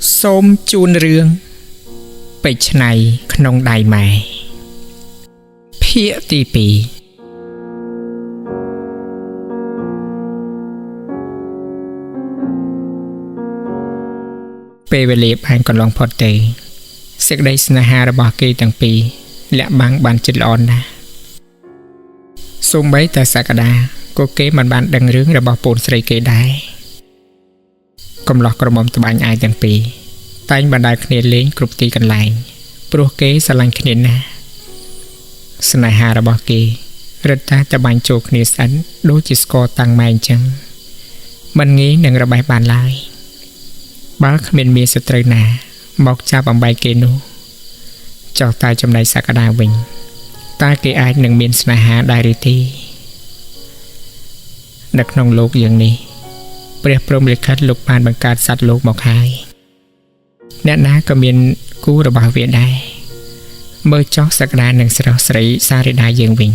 សូមជូនរឿងពេជ្រឆ្នៃក្នុងដៃម៉ែភាគទី2ពេលវេលាបានកន្លងផុតទៅសេចក្តីស្នេហារបស់គេទាំងពីរលាក់បាំងបានជិតល្អណាស់សូម្បីតែសក្តាក៏គេមិនបានដឹងរឿងរបស់ពូនស្រីគេដែរកំឡោះក្រមុំត្បាញអាយទាំងពីរតែងបណ្ដាលគ្នាលេងគ្រប់ទីកន្លែងព្រោះគេស្រឡាញ់គ្នាណាស់ស្នេហារបស់គេរឹតតែត្បាញចូលគ្នាស្អិនដូចជាស្គរតាំងម៉ែអញ្ចឹងមិនងាយនឹងរបេះបានឡើយបើគ្មានមានសត្រូវណាមកចាប់អំបែកគេនោះចោះតែចំណែកសក្តាវិញតើគេអាចនឹងមានស្នេហាដែរឬទេនៅក្នុងโลกយ៉ាងនេះព្រះព្រហ្មលិខិតលោកបានបង្កើតសត្វលោកមកហើយអ្នកណាក៏មានគូរបស់វាដែរមើលចោះសក្តានិងស្រស់ស្រីសារិតាយើងវិញ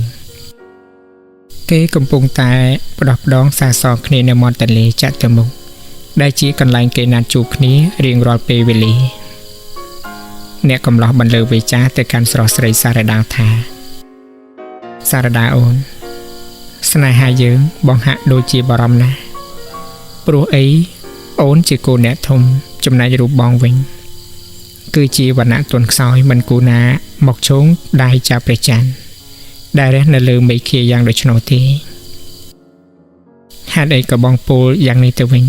គេកំពុងតែផ្ដោះផ្ដងសាសរគ្នានៅមាត់ទន្លេចតុមុខដែលជាកន្លែងគេណាត់ជួបគ្នារៀងរាល់ពេលវេលាអ្នកកំឡោះបន្លឺវាចាទៅកាន់ស្រស់ស្រីសារិតាថាសារិតាអូនស្នេហាយើងបងហាក់ដូចជាបារម្ភណាស់ព្រោះអីអូនជាកូនអ្នកធំចំណែករូបបងវិញគឺជាវណ្ណៈទន់ខ្សោយមិនគូណាមកឈោងដៃចាប់ព្រះច័ន្ទដែលរះនៅលើមេឃាយ៉ាងដូច្នោះទេហេតុអីក៏បងពោលយ៉ាងនេះទៅវិញ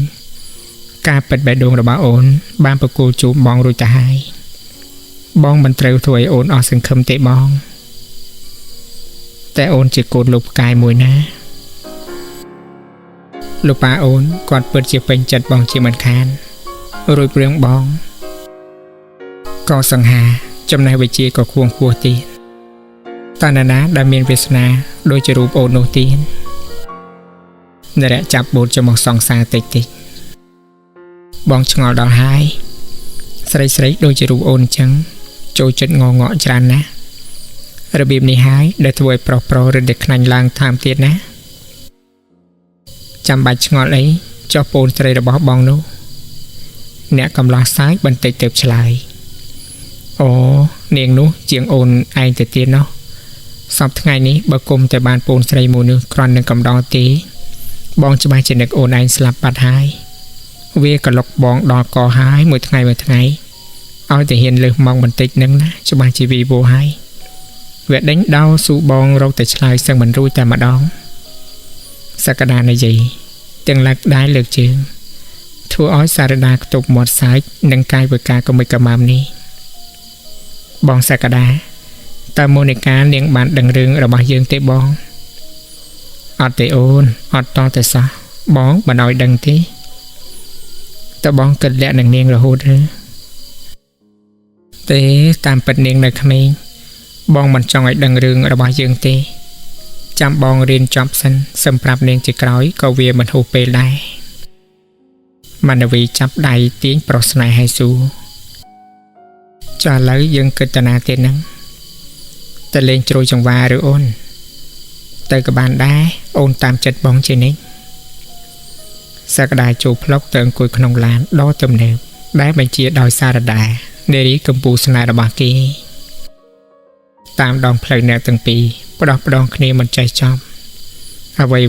ការពិតបេះដូងរបស់អូនបានប្រគល់ជួបបងរួចទៅហើយបងមិនត្រូវធ្វើឲ្យអូនអស់សង្ឃឹមទេបងតែអូនជាកូនលោកផ្កាយមួយណាលោកប៉ាអូនគាត់ពិតជាពេញចិត្តបងជាមិនខានរួចព្រៀងបងក៏សង្ហាចំណេះវិជ្ជាក៏ខ្ពង់ខ្ពស់ទៀតតើណាដែលមានវាសនាដូចជារូបអូននោះទៀតនរៈចាប់បូតចំមកសង្សារតិចបងឆ្ងល់ដល់ហើយស្រីដូចជារូបអូនអញ្ចឹងចូលចិត្តងងក់ច្រើនណាស់របៀបនេះហើយដែលធ្វើឲ្យប្រុសរត់តែខ្លាញ់ឡើងថែមទៀតណាចាំបាច់ឆ្ងល់អីចុះពូនស្រីរបស់បងនោះអ្នកកំឡោះសាយបន្តិចទៅឆ្លើយអូនាងនោះជាងអូនឯងទៅទៀតណោះសពថ្ងៃនេះបើគុំតែបានពូនស្រីមួយនោះគ្រាន់នឹងកំដរទេបងច្បាស់ជានឹកអូនឯងស្លាប់បាត់ហើយវាក៏លុកបងដល់កហើយមួយថ្ងៃឲ្យតែហ៊ានលើសមកបន្តិចនឹងណាច្បាស់ជាវីវោហើយវាដេញដោស៊ូបងរកតែឆ្លើយសឹងមិនរួចតែម្ដងសក្តានិយាយទាំងឡាក់ដែរលើកជើងធ្វើឲ្យសារដាខ្ទប់មាត់សាច់នឹងកាយវិការកុមិចកម្មាំនេះបងសក្តាតើមូនិកានាងបានដឹងរឿងរបស់យើងទេបងអត់ទេអូនអត់តតែសោះបងមិនឲ្យដឹងទេតើបងគិតលាក់នឹងនាងរហូតឬទេតាមពិតនាងនៅក្មេងបងមិនចង់ឲ្យដឹងរឿងរបស់យើងទេចាំបងរៀនចប់សិនសឹមប្រាប់នាងជាក្រោយក៏វាមិនហួសពេលដែរមណ្ឌវីចាប់ដៃទាញប្រុសស្នេហ៍ឲ្យស៊ូចាឥឡូវយើងគិតតាណាទៀតហ្នឹងតែលេងជ្រោយចង្វាឬអូនទៅក៏បានដែរអូនតាមចិត្តបងជានិច្ចសក្តាចូលផ្លុកទៅអង្គុយក្នុងឡានដ៏ទំនើបដែលបញ្ជាដោយសារដានារីកម្ពុជាស្នេហ៍របស់គេតាមដងផ្លូវអ្នកទាំងពីរផ្ដោះផ្ដងគ្នាមិនចេះចប់អ្វី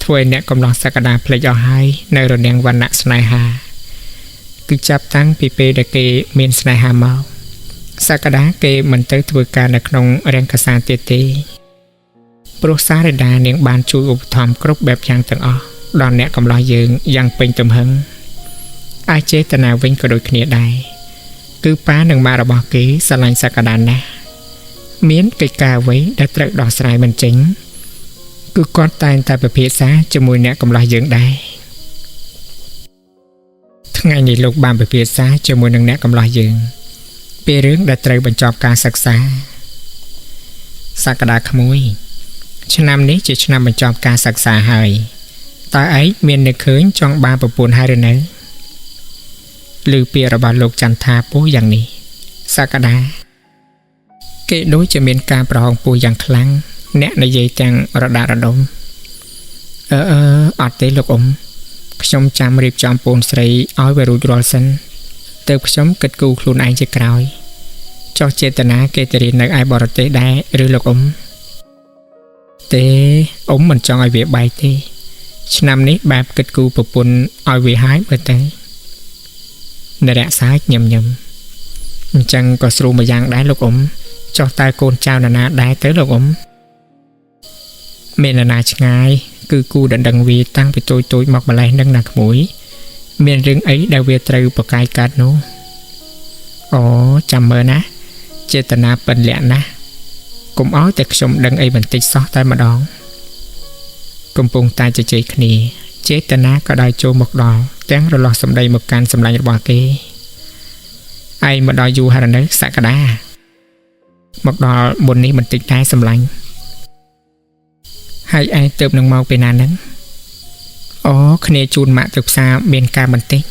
ធ្វើឲ្យអ្នកកំឡោះសក្តាភ្លេចអស់ហើយនៅរនាំងវណ្ណៈស្នេហាគឺចាប់តាំងពីពេលដែលគេមានស្នេហាមកសក្តាគេមិនទៅធ្វើការនៅក្នុងរាំងកាសាទៀតទេព្រោះសារិតានាងបានជួយឧបត្ថម្ភគ្រប់បែបយ៉ាងទាំងអស់ដល់អ្នកកំឡោះយើងយ៉ាងពេញទំហឹងអាចចេតនាវិញក៏ដូចគ្នាដែរគឺប៉ានិងម៉ារបស់គេស្រឡាញ់សក្តាណាស់មានកិច្ចការអ្វីដែលត្រូវដោះស្រាយមិនចេញគឺគាត់តែងតែពិភាក្សាជាមួយអ្នកកំឡោះយើងដែរថ្ងៃនេះលោកបានពិភាក្សាជាមួយនឹងអ្នកកំឡោះយើងពីរឿងដែលត្រូវបញ្ចប់ការសិក្សាសក្តាក្មួយឆ្នាំនេះជាឆ្នាំបញ្ចប់ការសិក្សាហើយតើឯងមាននឹកឃើញចង់បានប្រពន្ធហើយឬនៅឮពាក្យរបស់លោកចន្ទថាពោះយ៉ាងនេះសក្តាគេដូចជាមានការប្រហោងពោះយ៉ាងខ្លាំងអ្នកនិយាយទាំងរដារដុំអត់ទេលោកខ្ញុំចាំរៀបចំពូនស្រីឲ្យវារួចរាល់សិន ទៅខ្ញុំគិតគូខ្លួនឯងជាក្រោយចោះចេតនាគេទៅរៀននៅឯបរទេសដែរឬលោកអ៊ំទេអ៊ំមិនចង់ឲ្យវាបែកទេឆ្នាំនេះបែបគិតគូប្រពន្ធឲ្យវាហើយមើលទៅនរៈសាច់ញឹមអញ្ចឹងក៏ស្រួលមួយយ៉ាងដែរលោកអ៊ំចោះតើកូនចៅណាដែរទៅលោកអ៊ំមាននរណាឆ្ងាយគឺគូដណ្ដឹងវាតាំងពីតូចមកម្លេះនឹងណាក្មួយមានរឿងអីដែលវាត្រូវប្រកាយកាត់នោះអូចាំមើលណាចេតនាប៉ិនលាក់ណាស់កុំឲ្យតែខ្ញុំដឹងអីបន្តិចសោះតែម្ដងកំពុងតែជជែកគ្នាចេតនាក៏ដើរចូលមកដល់ទាំងរលាស់សម្ដីមកកាន់សម្លាញ់របស់គេឯងមកដល់យូរហើយនៅសក្តាមកដល់មុននេះបន្តិចតែសម្លាញ់ហើយឯងទៅនឹងមកពេលណាហ្នឹងអូគ្នាជូនម៉ាក់ទៅផ្សារមានការបន្តិច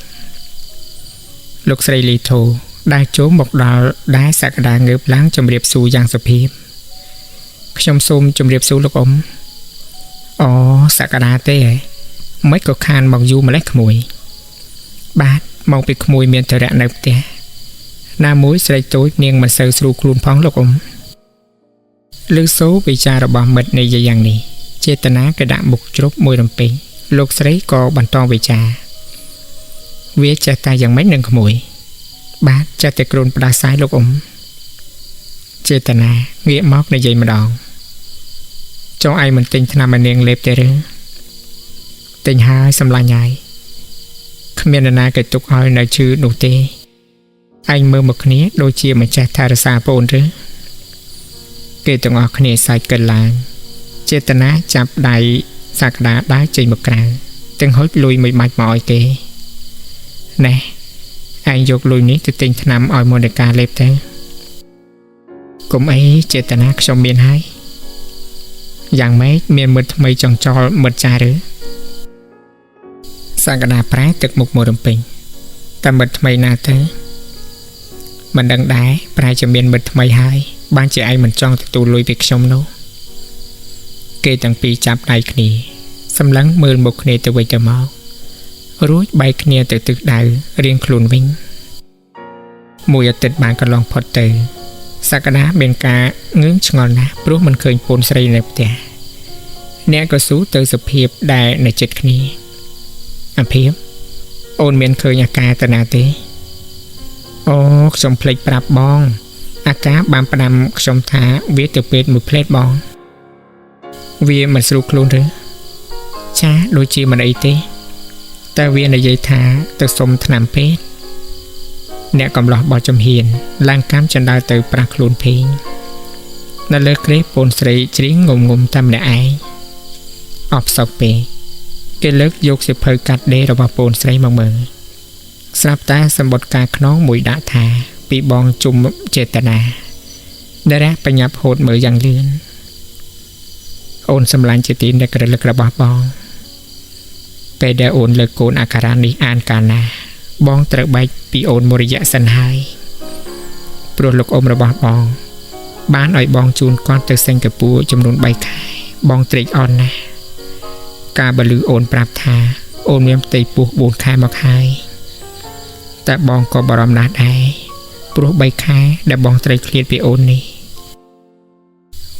លោកស្រីលីធូដែលចូលមកដល់ដែរសក្តាងើបឡើងជម្រាបសួរយ៉ាងសុភាពខ្ញុំសូមជម្រាបសួរលោកអ៊ំអូសក្តាទេហ៎មិនក៏ខានមកយូរម្លេះក្មួយបាទមកពីក្មួយមានតរៈនៅផ្ទះណាមួយស្រីតូចនាងមិនសូវស្រួលខ្លួនផងលោកអ៊ំឮសូរវិចាររបស់មិត្តនិយាយយ៉ាងនេះចេតនាក៏ដាក់មុខជ្រប់មួយរំពេញលោកស្រីក៏បន្តវិចារវាចេះតែយ៉ាងម៉េចនឹងក្មួយបាទចេះតែគ្រូនផ្ដាសាយលោកអ៊ំចេតនាងាកមកនិយាយម្ដងចុះឯងមិនទិញថ្នាំឲ្យនាងលេបទេឬទិញហើយសម្លាញ់ហើយគ្មាននរណាគេទុកឲ្យនៅឈឺនោះទេឯងមើលមកគ្នាដូចជាមិនចេះថែរក្សាប្អូនឬគេទាំងអស់គ្នាសើចកិនឡើងចេតនាចាប់ដៃសក្តាដើរចេញមកក្រៅទាំងហុចលុយមួយបាច់មកឲ្យគេណែឯងយកលុយនេះទៅទិញថ្នាំឲ្យមនកាលេបទៅកុំអីចេតនាខ្ញុំមានហើយយ៉ាងម៉េចមានមិត្តថ្មីចង់ចោលមិត្តចាស់ឬសក្តាប្រែទឹកមុខមួយរំពេញតែមិត្តថ្មីណាទៅមិនដឹងដែរប្រែជាមានមិត្តថ្មីហើយបានជាឯងមិនចង់ទទួលលុយពីខ្ញុំនោះគេទាំងពីរចាប់ដៃគ្នាសម្លឹងមើលមុខគ្នាទៅវិញទៅមករួចបែកគ្នាទៅទិសដៅរៀងខ្លួនវិញមួយអាទិត្យបានកន្លងផុតទៅសក្តាមានការងឿងឆ្ងល់ណាស់ព្រោះមិនឃើញពូនស្រីនៅផ្ទះអ្នកក៏ស៊ូទៅសុភាពដែលនៅចិត្តគ្នាអភិបអូនមានឃើញអាការតាណាទេអូខ្ញុំភ្លេចប្រាប់បងអាការបានផ្ដាំខ្ញុំថាវាទៅពេទ្យមួយផ្លេតបងវាមិនស្រួលខ្លួនឬចាដូចជាមិនអីទេតែវានិយាយថាទៅសុំថ្នាំពេទ្យអ្នកកំឡោះបោះចំហៀនឡើងកម្មចណ្ដើទៅប្រាស់ខ្លួនភេងនៅលើក្រេះពូនស្រីជ្រៀងងុំតែម្នាក់ឯងអបសោកពេកគេលើកយកសៀវភៅកាត់ដេររបស់ពូនស្រីមកមើលស្រាប់តែសម្បត្តិការខ្នងមួយដាក់ថាពីបងជុំចេតនាដែលបញ្ញាប់ហូតមើលយ៉ាងលឿនអូនសម្លាញ់ជាទីនឹករលឹករបស់បងពេលដែលអូនលើកកូនអាការៈនេះអានកាលណាបងត្រូវបែកពីអូនមួយរយៈសិនហើយព្រោះលោកអ៊ំរបស់បងបានឲ្យបងជូនគាត់ទៅសិង្ហបុរីចំនួន3ខែបងត្រេកអរណាស់ការបលឺអូនប្រាប់ថាអូនមានផ្ទៃពោះ4ខែមកហើយតែបងក៏បារម្ភណាស់ដែរព្រោះ3ខែដែលបងត្រូវឃ្លាតពីអូននេះ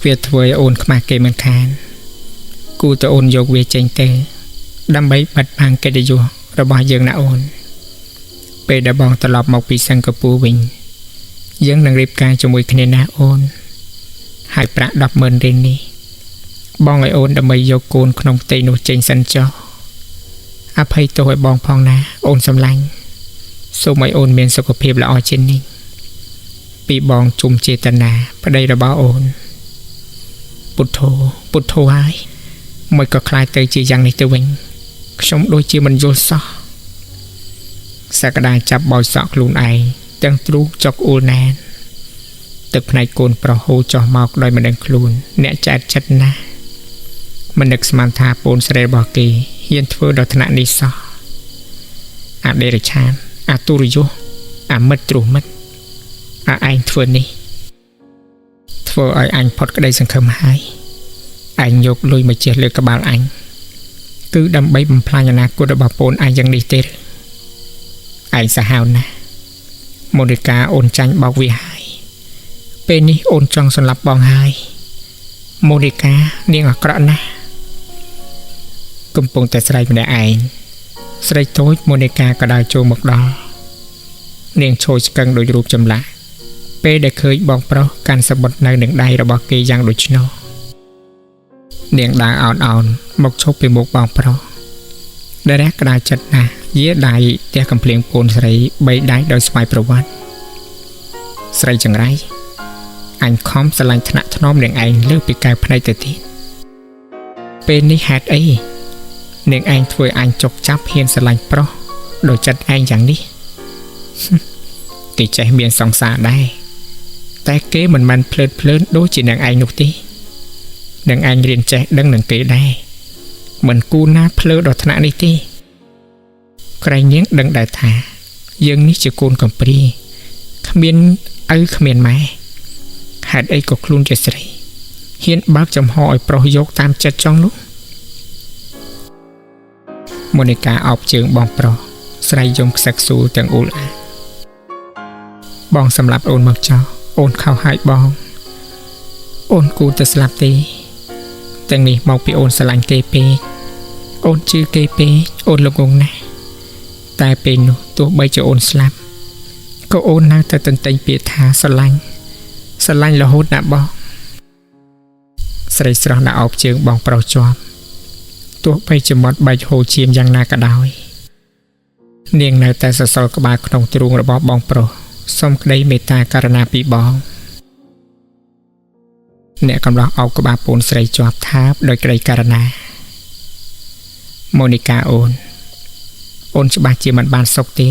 វាធ្វើឲ្យអូនខ្មាស់គេមិនខានគូទៅអូនយកវាចេញទៅដើម្បីបិទបាំងកិត្តិយសរបស់យើងណាអូនពេលដែលបងត្រឡប់មកពីសិង្ហបុរីវិញយើងនឹងរៀបការជាមួយគ្នាណាអូនហើយប្រាក់ 10,000 រៀលនេះបងឲ្យអូនដើម្បីយកកូនក្នុងផ្ទៃនោះចេញសិនចុះអភ័យទោសឲ្យបងផងណាអូនសម្លាញ់សូមឲ្យអូនមានសុខភាពល្អជាងនេះពីបងជុំចេតនាប្តីរបស់អូនពុទ្ធោហើយមួយក៏ខ្លាចទៅជាយ៉ាងនេះទៅវិញខ្ញុំដូចជាមិនយល់សោះសក្តាចាប់បោចសក់ខ្លួនឯងទាំងទ្រូងចុកអ៊ូលណែនទឹកភ្នែកកូនប្រុសហូរចុះមកដោយមិនដឹងខ្លួនអ្នកចែកចិត្តណាស់មិននឹកស្មានថាពូនស្រីរបស់គេហ៊ានធ្វើដល់ថ្នាក់នេះសោះអាដេរឆានអាទុរយុសអាមិត្តទ្រុះមិត្តអាឯងធ្វើនេះធ្វើឲ្យអញផុតក្តីសង្ឃឹមហើយឯងយកលុយមកជះលើក្បាលអញគឺដើម្បីបំផ្លាញអនាគតរបស់ពូនឯងយ៉ាងនេះទេឯងសាហាវណាស់ โมนิกาโอนจันบอกวิหายเป็นนี่โอนจองสลับบองหายโมนิกาเนียงอักระนะกุมปงแต่ใส่ไม่ได้ไอใส่โต้โมนิกาก็ได้โจมกดอเนียงโชยกังโดยรูปจำละเป้ได้เคยบอกเพราะการสะบัดในหนึ่งใดระบอกเกยังโดยชโนเนียงดาอ่อนๆมกชกไปมกบอกเพราะได้แรกก็ได้จัดนะเยี่ยได้เตี้ยกำเพลียงปูนใส่ใบได้โดยสมัยประวัติใส่จังไรอันคอมสลังถนัดถนอมเนียงไอเลือกปีกายภายในแต่ทีเป็นนิฮัดไอเนียงไอช่วยอันจกจับเฮียนสลังเพราะโดยจัดไออย่างนี้ติดใจเมียนสองสาได้แต่เก๋มันเพลินดูจีเนียงไอนุตีเนียงไอเรียนใจดังหนึ่งเก๋ได้เหมือนกูน่าเพลิดดอกถนัดนี่ตีใครเนี้ยดังได้ถายังนี่จะโกนกับปรีขมิ้นขมิ้นไหมหาดไอ้ก็คลุนจะใส่เฮียนบักจำหอยโปรยกตามจัดจ้องลุกโมนิกาออกเจิงบองโปรใส่ยมสักสูจังอุลบองสำหรับโอนมักเจ้าโอนเข้าหายบองโอนกูจะสลับตีแต่นี่มองไปโอนสลังเกเปโอนชื่อเกเปโอนลงงนะแต่เป็นตัวใบจะโอนสลับก็โอนนั่งแต่ตันเปียธาสลังละโหดหนาบองใส่สระหนาออกเจิงบองเปล่าจอมตัวใบจะมดใบโหเชียมยังนากระดอยเนียงในแต่สสกบาขนมตรุงระบอบบองโปรสมได้เมตตาการณาปีบองเนี่ยกำลังเอากบาปูนใส่จอบทับโดยไกรการณาโมนิกาโอนฉบับจีมันบานสกตี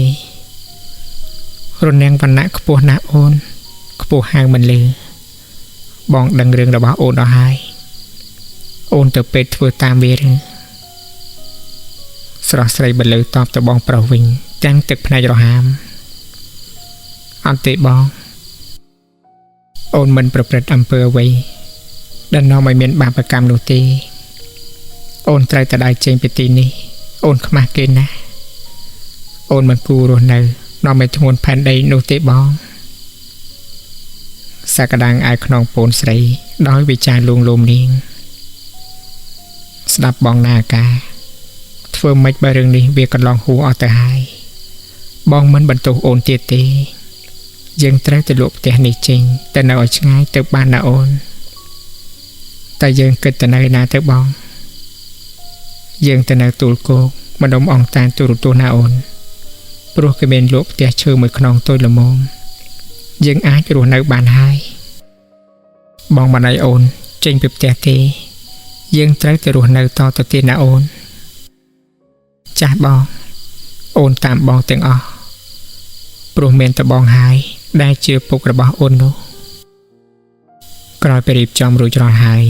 รุนแรงวันณะขบวนนาโอนขบวนหางมันเลยบองดังเรื่องระบาโอนเอาหายโอนเติบเป็ดเฟื่อตามเวรสระใส่บันเลยตอบตะบองเปล่าวิงจังตึกพนายรหามอันเตบองโอนมันประพฤติอำเภอไว้ดันนอไม่เมียนบาปกรรมโนตีโอนไตรตะได้เจงไปตีนี้โอนขมาเกณฑ์นะโอนมันกูโรนเนอนอไม่ทงวนแผ่นใดโนตีบองสักดังไอขนองโปนใส่ด้อยวิจารลุงลมนิ่งสดับบองนากาเฟื่องไม่บาเรื่องนี้เวียกันลองหูออกแต่หายบองมันบรรทุกโอนเตียตียังไตรตะลุกแต่ในจริงแต่น่าอ่อยง่ายเติบบ้านน่าโอนแต่ยังเกิดแต่ในนาเติบบองยังแต่ในตูโกมันดมอ่องตาตูรุตัวน่าโอนปลุกกระเบนลุกแต่เชื่อมือขนองตัวละมุมยังอาจรู้ในบ้านหายบองมาในโอนจริงเปียบแต่เตยังไตรตะรู้ในต่อตัวเตียน่าโอนจ่าบองโอนตามบองเตียงอปรุเมนตะบองหายได้เจอปุกระบาโอนโนกลายไปรีบจอมรูจรหาย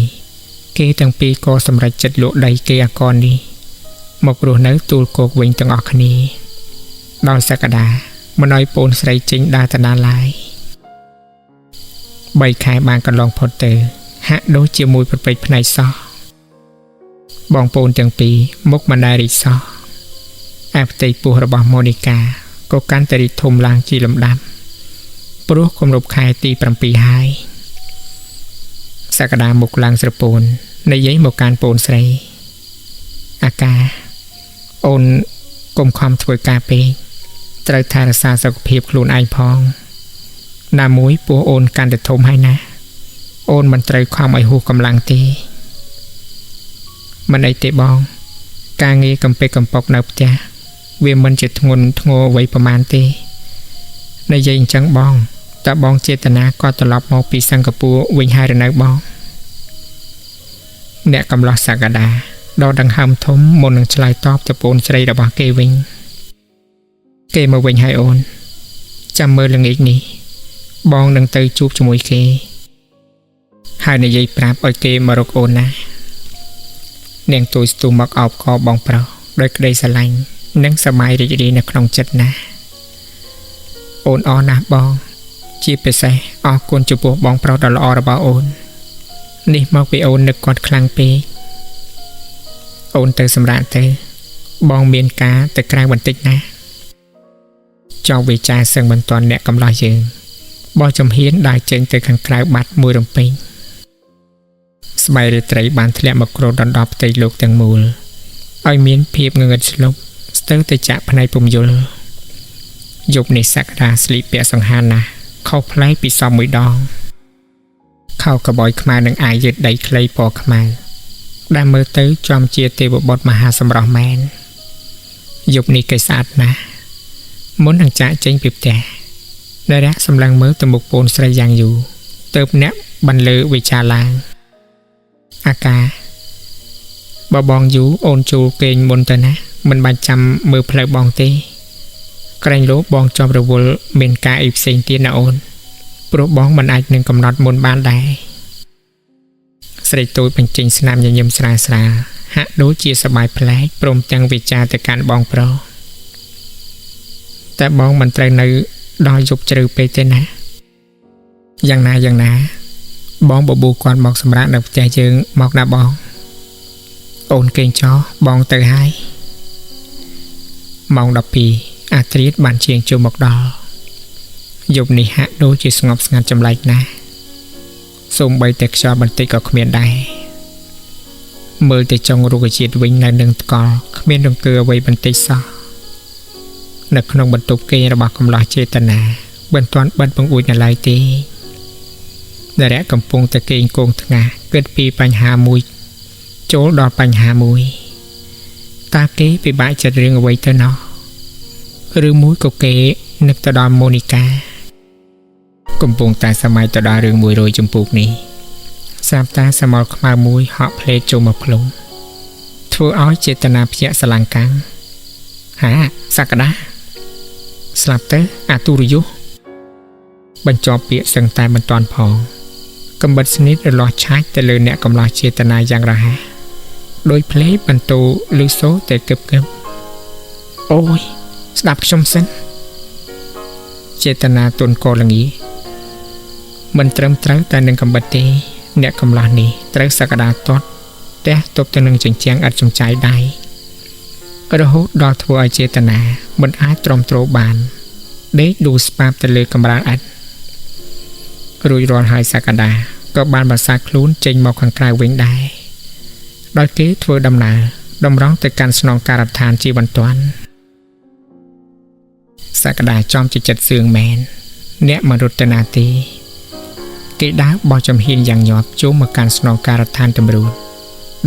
เกตั้งปีก็สำหรับจัดโลใดเกยกรนี้มกรูนักตูลโกกเวงตังออกนี้ดอนสักดามันน้อยปูนใส่จริงดาตนาลายใบขายบางกันลองพอเตอฮะโดยเจียมวยเป็นไปภายในซอบองปูนตั้งปีมกมันได้ริซอแอบตีปูระบาโมนิกาก็การตริทมลางจีลำดำปลุกคมรบคายตีปรำปีหายสักดาหมกลางสระปูนในยัยหมกการปูนใส่อากาโอนกลมความถวยกาเปตรทารสาสกเพียบคลูนไอพองนามุ้ยปัวโอนการแต่ทมให้นะโอนมันไตรความไอหูกำลังตีมันไอเตบองกางเงกำเปกำปอกนับจ้าเวียมันจะงนงอไว้ประมาณตีในยัยจังบองแต่บองเจตนาก็ตลอดมองปีสังกปูวิญญาณในบองเนี่ยกำลังสักดาดอดังหำทมมนชลายตอบจะปูนใส่ระบาเกวิงเกมาวิญญาโอนจำเมื่อเรื่องอีกนี้บองดังเตยจูบจมูกเกหายในยัยปราบไอเกมารกโอนนะเนียงตัวสตูมักออกคอบองเปล่าโดยกระไดสลังนั่งสมัยดีในคลองจัดนะโอนออนะบองจีไปใส่ออกคนจูบบ้องเปล่าตลอดระบาโอนนี่มาไปโอนนึกกอดคลังเปโอนเตอสำราญเตอบองเมียนกาแต่กลางบันติกนะ ចោលវិចារសឹងមិនតាន់អ្នកកំឡោះយើងបោះចំហៀនដើរចេញទៅខាងក្រៅបាត់មួយរំពេញស្បែករាត្រីបានធ្លាក់មកគ្របដណ្ដប់ផ្ទៃលោកទាំងមូលឲ្យមានភាពងងឹតស្លុបស្ទើរតែចាក់ភ្នែកពុំយល់យប់នេះសក្តាស្លៀកពាក់សង្ហាណាស់ខុសប្លែកពីសមមួយដងខោកបយខ្មៅនឹងអាយយឺតដីខ្លីពណ៌ខ្មៅដែលមើលទៅចំជាទេវបុត្រមហាសម្រស់មែនយប់នេះគេស្អាតណាស់មុននឹងចាក់ចេញពីផ្ទះដែលរះសម្លឹងមើលទៅមុខពូនស្រីយ៉ាងយូរទើបអ្នកបានលើវិចារឡើងអាកាបើបងយូអូនជួលគេងមុនទៅណាមិនបាច់ចាំមើលផ្លូវបងទេក្រែងលោបងជាប់រវល់មានការអីផ្សេងទៀតណាអូនព្រោះបងមិនអាចនឹងកំណត់មុនបានដែរស្រីតូចបញ្ចេញស្នាមញញឹមស្រាលស្រាលហាក់ដូចជាសប្បាយប្លែកព្រមទាំងវិចារទៅកាន់បងប្រុសតែបងមិនត្រូវនៅដល់យប់ជ្រៅពេកទេណាយ៉ាងណាបងបបួគាត់មកសម្រាប់នៅផ្ទះយើងមកណាបងអូនគេងចោះបងទៅហើយម៉ោង 12 អាត្រៀតបានជាងចូលមកដល់យប់នេះហាក់ដូចជាស្ងប់ស្ងាត់ចម្លែកណាស់សូម្បីតែខ្យល់បន្តិចក៏គ្មានដែរមើលទៅចុងរុក្ខជាតិវិញនៅនឹងថ្កល់គ្មានរង្គើអ្វីបន្តិចសោះនៅក្នុងបន្ទប់គេងរបស់កំឡោះចេតនាមិនទាន់បិទបង្អួចនៅឡើយទេដែលរៈកំពុងតែគេងគងថ្ងាសគិតពីបញ្ហាមួយចូលដល់បញ្ហាមួយតើគេពិបាកចិត្តរឿងអ្វីទៅណោះឬមួយក៏គេនឹកទៅដល់ម៉ូនីកាកំពុងតែសម័យទៅដល់រឿង100ចម្ពោះនេះសាបតាសមល់ខ្មៅមួយហក់ផ្លេតចូលមកភ្លុំធ្វើឲ្យចេតនាភ្ញាក់ស្រឡាំងកាំងហាសក្តាស្លាប់ទៅអាទុរយុបញ្ចប់ពាក្យសឹងតែមិនទាន់ផងកំបិតស្និតរលាស់ឆាច់ទៅលើអ្នកកំឡោះចេតនាយ៉ាងរហ័សដោយភ្លេបន្ទូលឺសូតែកឹបអូយស្ដាប់ខ្ញុំសិនចេតនាទុនកលងីមិនត្រឹមត្រូវតែនឹងកំបិតទេអ្នកកំឡោះនេះត្រូវសក្តាទាត់ទះទប់ទៅនឹងចិញ្ចាំងឥតចំចាយដៃរហូតដល់ធ្វើឲ្យចេតនាមិនអាចទ្រាំទ្របានដេកដួលស្បាប់ទៅលើកម្រាលឥដ្ឋរួចរាល់ហើយសក្តាក៏បានបន្សាខ្លួនចេញមកខាងក្រៅវិញដែរដោយគេធ្វើដំណើរតម្រង់ទៅកាន់ស្នងការដ្ឋានជាបន្ទាន់សក្តាចំជាចិត្តសឿងមែនអ្នកមរុទ្ធនាទេគេដើរបោះចំហៀនយ៉ាងញាប់ចូលមកកាន់ស្នងការដ្ឋានតម្រូត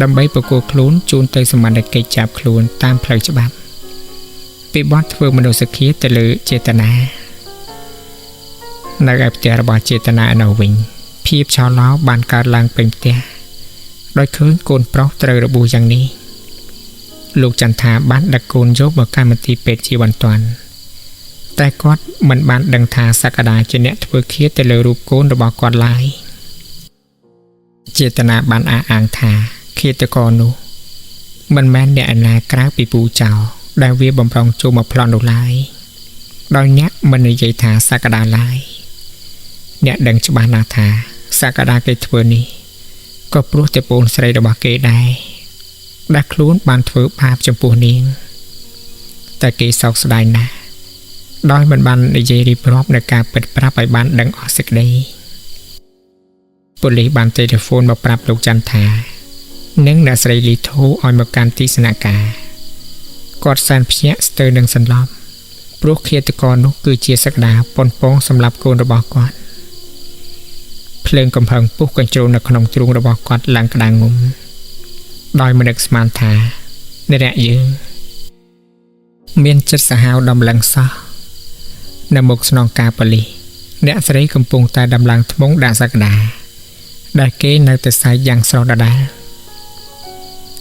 ដើម្បីប្រគល់ខ្លួនជូនទៅសមត្ថកិច្ចចាប់ខ្លួនតាមផ្លូវច្បាប់ពីបទធ្វើមនុស្សឃាតទៅលើចេតនានៅឯផ្ទះរបស់ចេតនានៅវិញភាពឆោឡោបានកើតឡើងពេញផ្ទះដោយឃើញកូនប្រុសត្រូវរបួសយ៉ាងនេះលោកចន្ទថាបានដឹកកូនយកមកកម្មវិធីពេទ្យជាបន្ទាន់តែគាត់មិនបានដឹងថាសក្តាជាអ្នកធ្វើឃាតទៅលើរូបកូនរបស់គាត់ឡើយចេតនាបានអះអាងថាឃាតករនោះមិនមែនអ្នកឯណាក្រៅពីពូចៅដែលវាបំរុងចូលមកប្លន់នោះឡើយដោយអ្នកមិននិយាយថាសក្តាឡើយអ្នកដឹងច្បាស់ណាស់ថាសក្តាគេធ្វើនេះក៏ព្រោះតែពូនស្រីរបស់គេដែរដែលខ្លួនបានធ្វើបាបចំពោះនាងតែគេសោកស្ដាយណាស់ដោយមិនបាននិយាយរៀបរាប់នៅការពិតប្រាប់ឲ្យបានដឹងអស់សេចក្តីប៉ូលីសបានទូរស័ព្ទមកប្រាប់លោកចន្ទថានិងអ្នកស្រីលីធូឲ្យមកកាន់ទីស្នាក់ការគាត់សែនភ្ញាក់ស្ទើរនឹងសន្លប់ព្រោះឃាតករនោះគឺជាសក្តាប៉ុនប៉ងសម្រាប់កូនរបស់គាត់ភ្លើងកំផឹងពុះកញ្ជ្រោលនៅក្នុងទ្រូងរបស់គាត់ឡើងក្តៅងុំដោយមិននឹកស្មានថាអ្នកយើងមានចិត្តសាហាវដំឡើងសោះនៅមុខស្នងការប៉ូលីសអ្នកស្រីកំពុងតែដំឡើងធ្មង់ដាក់សក្តាដែលគេនៅតែសើចយ៉ាងស្រស់ដដែល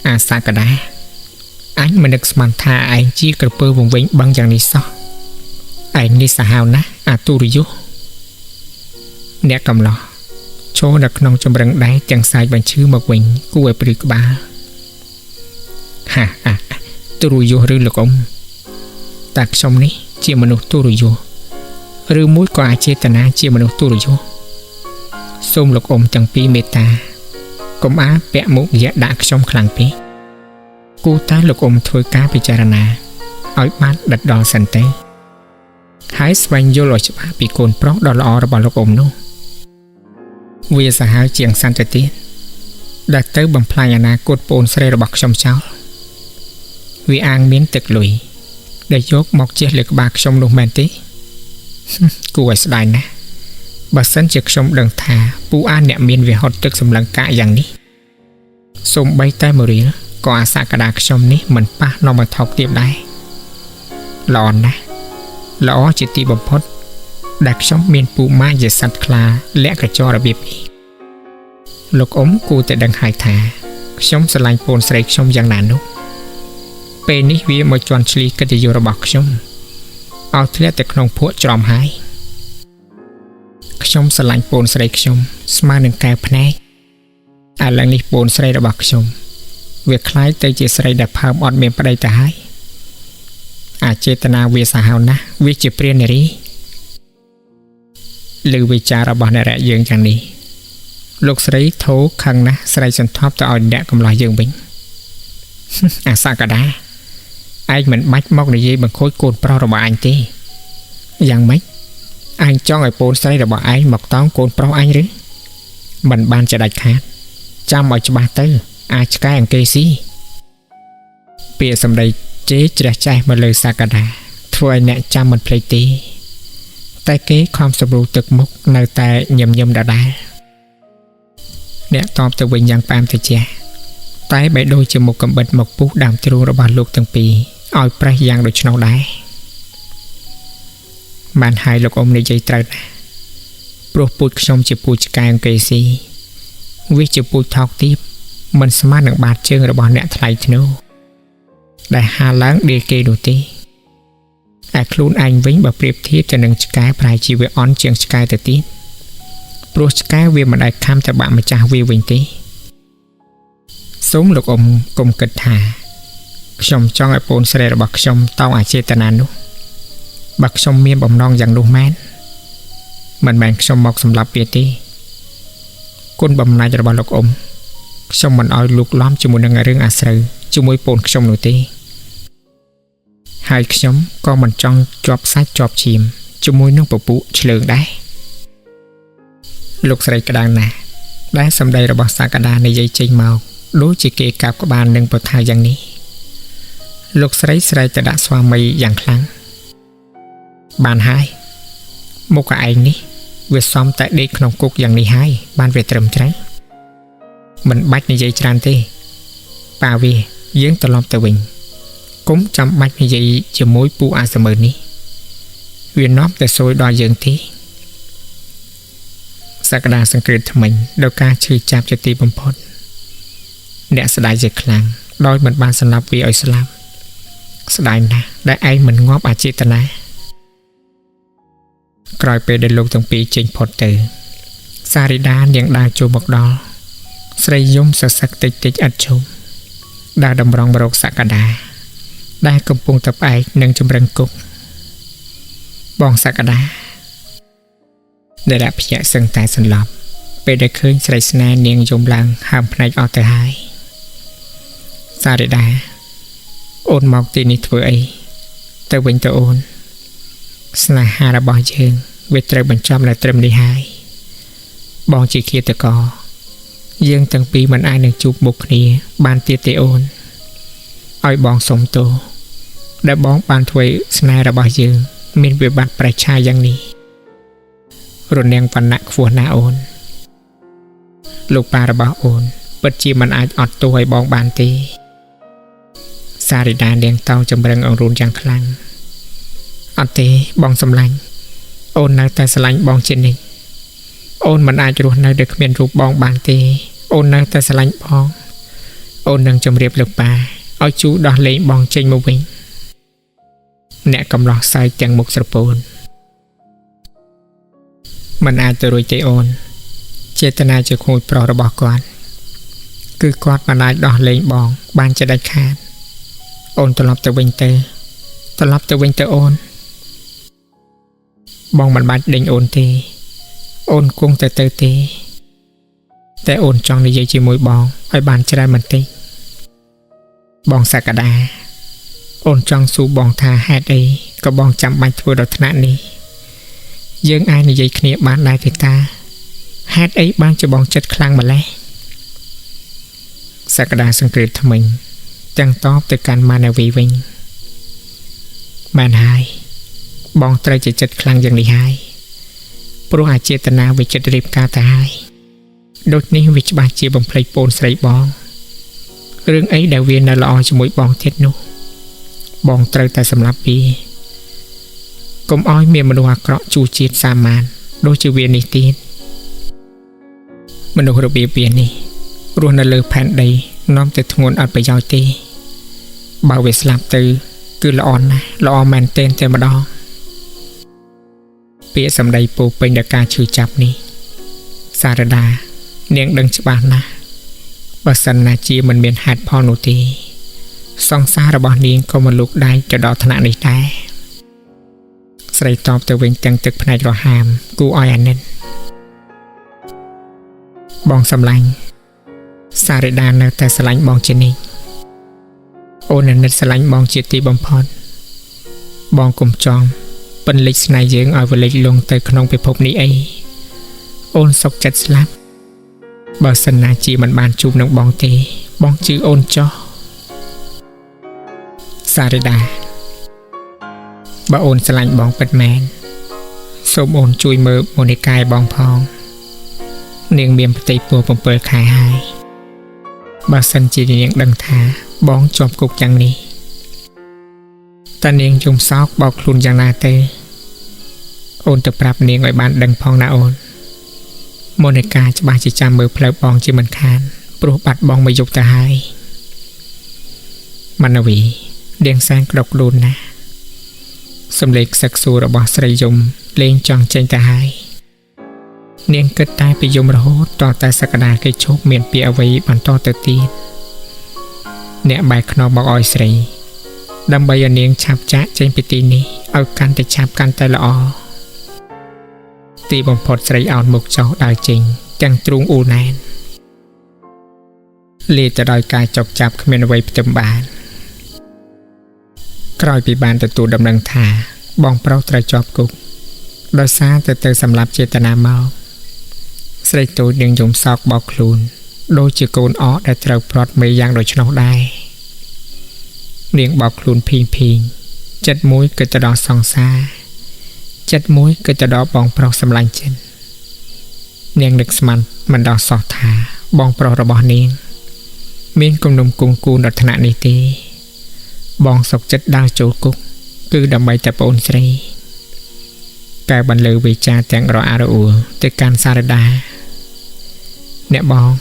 អាសក្តាអញមិននឹកស្មានថាឯងជាក្រពើវង្វេងបឹងយ៉ាងនេះសោះឯងនេះសាហាវណាស់អាទុរយុអ្នកកំឡោះចូលនៅក្នុងចម្រឹងដែរទាំងសាយបញ្ឈឺមកវិញគួរឲ្យព្រឺក្បាលហាទុរយុឬលោកអ៊ំតែខ្ញុំនេះជាមនុស្សទុរយុឬមួយក៏អចេតនាជាមនុស្សទុរយុសូមលោកអ៊ំទាំងពីរមេត្តាកុំអាពាក់មុខរយៈដាក់ខ្ញុំខ្លាំងពេកគួរតែលោកអ៊ំធ្វើការពិចារណាឲ្យបានដិតដល់សិនទេហ ហើយស្វែងយល់ឲ្យច្បាស់ពីកូនប្រុសដ៏ល្អរបស់លោកអ៊ំនោះវាសាហាវជាងសន្តិទៀតដែលទៅបំផ្លាញអនាគតប្អូនស្រីរបស់ខ្ញុំចោលវាអាងមានទឹកលុយដែលយកមកជះលើក្បាលខ្ញុំនោះមែនទេគួរឲ្យស្ដាយណាស់បើសិនជាខ្ញុំដឹងថាពូអានអ្នកមានវាហត់ទឹកសម្លឹងកាកយ៉ាងនេះសូម្បីតែមួយរៀលក៏អាសាកដាខ្ញុំនេះមិនប៉ះនាំមកថោកទាបដែរល្អណាស់ល្អជាទីបំផុតដែលខ្ញុំមានពូម៉ាជាសត្វខ្លាលាក់កញ្ចក់របៀបនេះលោកអ៊ំគួរតែដឹងហើយថាខ្ញុំស្រឡាញ់ប្អូនស្រីខ្ញុំយ៉ាងណានោះពេលនេះវាមកជន់ឈ្លីកិត្តិយសរបស់ខ្ញុំឲ្យធ្លាក់ទៅក្នុងភក់ច្រំហើយខ្ញុំស្រឡាញ់ប្អូនស្រីខ្ញុំស្មើនឹងកែវភ្នែកឥឡូវនេះប្អូនស្រីរបស់ខ្ញុំវាคล้ายទៅជាស្រីដែលផើមអត់មានប្តីទៅហើយអាចេតនាវាសាហាវណាស់វាជាព្រាននារីលើវិចាររបស់អ្នករកយើងយ៉ាងនេះលោកស្រីធោខឹងណាស់ស្រីសន្ធាប់ទៅឲ្យអ្នកកំឡោះយើងវិញអាសាកដាឯងមិនបាច់មកនិយាយបង្ខូចកូនប្រុសរបស់អញទេយ៉ាងម៉េចអញចង់ឲ្យប្អូនស្រីរបស់ឯងមកតោងកូនប្រុសអញឬមិនបានចដាច់ខាតចាំឲ្យច្បាស់ទៅអាចឆ្កែអង្គេស៊ីពាក្យសម្ដីជេរជ្រះចេះមកលើសាកដាធ្វើឲ្យអ្នកចាំមិនភ្លេចទេតែគេខំសម្រួលទឹកមុខនៅតែញឹមដដែលអ្នកតបទៅវិញយ៉ាងផ្អែមត្រជាក់តែបែរដូចជាមុខកំបិតមកពុះដើមទ្រូងរបស់លោកទាំងពីរឲ្យប្រេះយ៉ាងដូច្នោះដែរបានហើយលោកអ៊ំនិយាយត្រូវណាស់ព្រោះពូជខ្ញុំជាពូជឆ្កែអង្គេស៊ីវាជាពូជថោកទាបមិនស្មើនឹងបាតជើងរបស់អ្នកថ្លៃធ្នូដែលហាឡើងដេកគេនោះទេឯខ្លួនឯងវិញបើប្រៀបធៀបទៅនឹងឆ្កែប្រហែលជាវាអន់ជាងឆ្កែទៅទៀតព្រោះឆ្កែវាមិនដែលខំទៅបាក់ម្ចាស់វាវិញទេសូមលោកអ៊ំកុំគិតថាខ្ញុំចង់ឲ្យប្អូនស្រីរបស់ខ្ញុំតោងអាចេតនានោះបើខ្ញុំមានបំណងយ៉ាងនោះមែនមិនមែនខ្ញុំមកសម្លាប់វាទេគុណបំណាច់របស់លោកអ៊ំខ្ញុំមិនឲ្យលោកឡំជាមួយនឹងរឿងអាស្រូវជាមួយប្អូនខ្ញុំនោះទេហើយខ្ញុំក៏មិនចង់ជាប់សាច់ជាប់ឈាមជាមួយនឹងពពុះឆ្លើងដែរលោកស្រីក្តៅណាស់ដែលសម្ដីរបស់សាកដានិយាយចេញមកដូចជាគេកាប់ក្បាលនឹងប្រថាយ៉ាងនេះលោកស្រីស្រែកទៅដាក់ស្វាមីយ៉ាងខ្លាំងបានហើយមុខឯងនេះវាសមតែដេកក្នុងគុកយ៉ាងនេះហើយបានវាត្រឹមត្រូវមិនបាច់និយាយច្រើនទេប៉ាវាយើងត្រឡប់ទៅវិញគុំចាំបាច់និយាយជាមួយពូអាសមឺនេះវានាំតែសួយដល់យើងទេសក្តាសង្គ្រឹះថ្មិញដល់ការឈឺចាប់ជាទីបំផុតអ្នកស្ដាយជាខ្លាំងដោយមិនបានសម្លាប់វាឲ្យស្លាប់ស្ដាយណាស់ដែលឯងមិនងាប់អចេតនាក្រោយពេលដែលលោកទាំងពីរចេញផុតទៅសារីដានាងដើរចូលមកដល់ស្រីយំសសឹកតិចឥតឈប់ដើរតម្រង់រកសក្តាដែលកំពុងតែផ្អែកនឹងចម្រឹងគុកបងសក្តាដែលដាក់ភ្ញាក់សឹងតែសន្លប់ពេលដែលឃើញស្រីស្នេហ៍នាងយំឡើងហើមភ្នែកអស់ទៅហើយសារីដាអូនមកទីនេះធ្វើអីទៅវិញទៅអូនស្នេហារបស់យើងវាត្រូវបញ្ចប់នៅត្រឹមនេះហើយបងជាឃាតករយើងទាំងពីរមិនអាចនឹងជួបមុខគ្នាបានទៀតទេអូនឲ្យបងសុំទោសដែលបងបានធ្វើស្នេហ៍របស់យើងមានវិបត្តិប្រឆាយយ៉ាងនេះរនាំងវណ្ណៈខ្ពស់ណាស់អូនលោកប៉ារបស់អូនពិតជាមិនអាចអត់ទោសឲ្យបងបានទេសារីដានាងតោងចម្រឹងអង្រួនយ៉ាងខ្លាំងអត់ទេបងសម្លាញ់អូននៅតែស្រឡាញ់បងជានិច្ចអូនមិនអាចរស់នៅដោយគ្មានរូបបងបានទេអូននៅតែស្រឡាញ់បងអូននឹងជម្រាបលោកប៉ាឲ្យជូដោះលែងបងចេញមកវិញអ្នកកំឡោះសើចទាំងមុខស្រពោនមិនអាចទៅរួចទេអូនចេតនាជាខូចប្រុសរបស់គាត់គឺគាត់មិនអាចដោះលែងបងបានជាដាច់ខាតអូនត្រឡប់ទៅវិញទៅអូនបងមិនបាច់ដេញអូនទេអូនគង់តែទៅទេតែអូនចង់និយាយជាមួយបងឲ្យបានច្រើនបន្តិចបងសក្តាអូនចង់សួរបងថាហេតុអី ก็บองจำบันทั่วดอกธนานี้យើងអាចនិយាយគ្នាបានដែរទេតាហេតុអីបានជាបងចិត្តខ្លាំងម្ល៉េះសក្តាសង្គ្រាមថ្មិញទាំងតបទៅកាន់ម៉ាណាវីវិញបានហើយបងត្រូវជាចិត្តខ្លាំងយ៉ាងនេះហើយព្រោះអាចេតនាវិចិត្ររៀបការទៅហើយដូចនេះវាច្បាស់ជាបំភ្លេចពូនស្រីបងរឿងអីដែលវានៅល្អជាមួយបងទៀតនោះបងត្រូវតែសម្លាប់វាកុំឲ្យមានមនុស្សអាក្រក់ជួជាតិសាមញ្ញដូចជាវានេះទៀតមនុស្សរបៀបវានេះរស់នៅលើផែនដីនាំតែធ្ងន់អត់ប្រយោជន៍ទេបើវាស្លាប់ទៅគឺល្អណាស់ល្អមែនទែនតែម្ដងពាក្យសម្ដីពោពេញដោយការឈឺចាប់នេះសារដានាងដឹងច្បាស់ណាស់បើសិនណាជាមិនមានហេតុផលនោះទេសង្សាររបស់នាងក៏មិនលូកដៃទៅដល់ថ្នាក់នេះដែរស្រីតបទៅវិញទាំងទឹកភ្នែករហាមគួរឲ្យអាណិតបងសម្លាញ់សារដានៅតែស្រឡាញ់បងជានិច្ចអូនអាណិតស្រឡាញ់បងជាទីបំផុតបងកុំចង់ពិនលិចស្នេហ៍យើងឲ្យវលេចលងទៅក្នុងពិភពនេះអីអូនសុខចិត្តស្លាប់បើសិនណាជាមិនបានជួបនឹងបងទេបងជឿអូនចោះសារដាបើអូនស្រឡាញ់បងពិតមែនសូមអូនជួយមើលមូនីកាយបងផងនាងមានផ្ទៃពោះ7ខែហើយបើសិនជានាងដឹងថាបងជាប់គុកយ៉ាងនេះតើនាងយំសោកបោកខ្លួនយ៉ាងណាទេអូនទៅប្រាប់នាងឲ្យបានដឹងផងណាអូនមូនីកាច្បាស់ជាចាំមើលផ្លូវបងជាមិនខានព្រោះបាត់បងមកយកទៅហើយម៉ាណាវីនាងសែងក្តុកខ្លួនណាស់សំឡេងខ្សឹកសួររបស់ស្រីយំលេងចង់ចេញទៅហើយនាងគិតតែពីយំរហូតតតែសក្តាគេឈប់មានពាក្យអ្វីបន្តទៅទៀតអ្នកបែកខ្នងមកឲ្យស្រីដើម្បីឲ្យនាងឆាប់ចាក់ចេញពីទីនេះឲ្យកាន់តែឆាប់កាន់តែល្អទីបំផុតស្រីអោនមុខចុះដើរចេញទាំងទ្រូងអ៊ូណែនលាទៅដោយការចុកចាប់គ្មានអ្វីផ្ទឹមបានក្រោយពីបានទទួលដំណឹងថាបងប្រុសត្រូវជាប់គុកដោយសារទៅសម្លាប់ចេតនាមកស្រីតូចនាងយំសោកបោកខ្លួនដូចជាកូនអកដែលត្រូវព្រាត់មេយ៉ាងដូច្នោះដែរនាងបោកខ្លួនភីងចិត្តមួយគឺទៅដល់សង្សារចិត្តមួយគឺទៅដល់បងប្រុសសម្លាញ់ចិននាងនឹកស្មានមិនដល់សោះថាបងប្រុសរបស់នាងមានគំនុំគង់គូនដល់ថ្នាក់នេះទេបងសុកចិត្តដើរចូលគុកគឺដើម្បីតែប្អូនស្រីកែបន្លឺវិចារទាំងរអាក់រអួលទៅកាន់សារដាអ្នកបង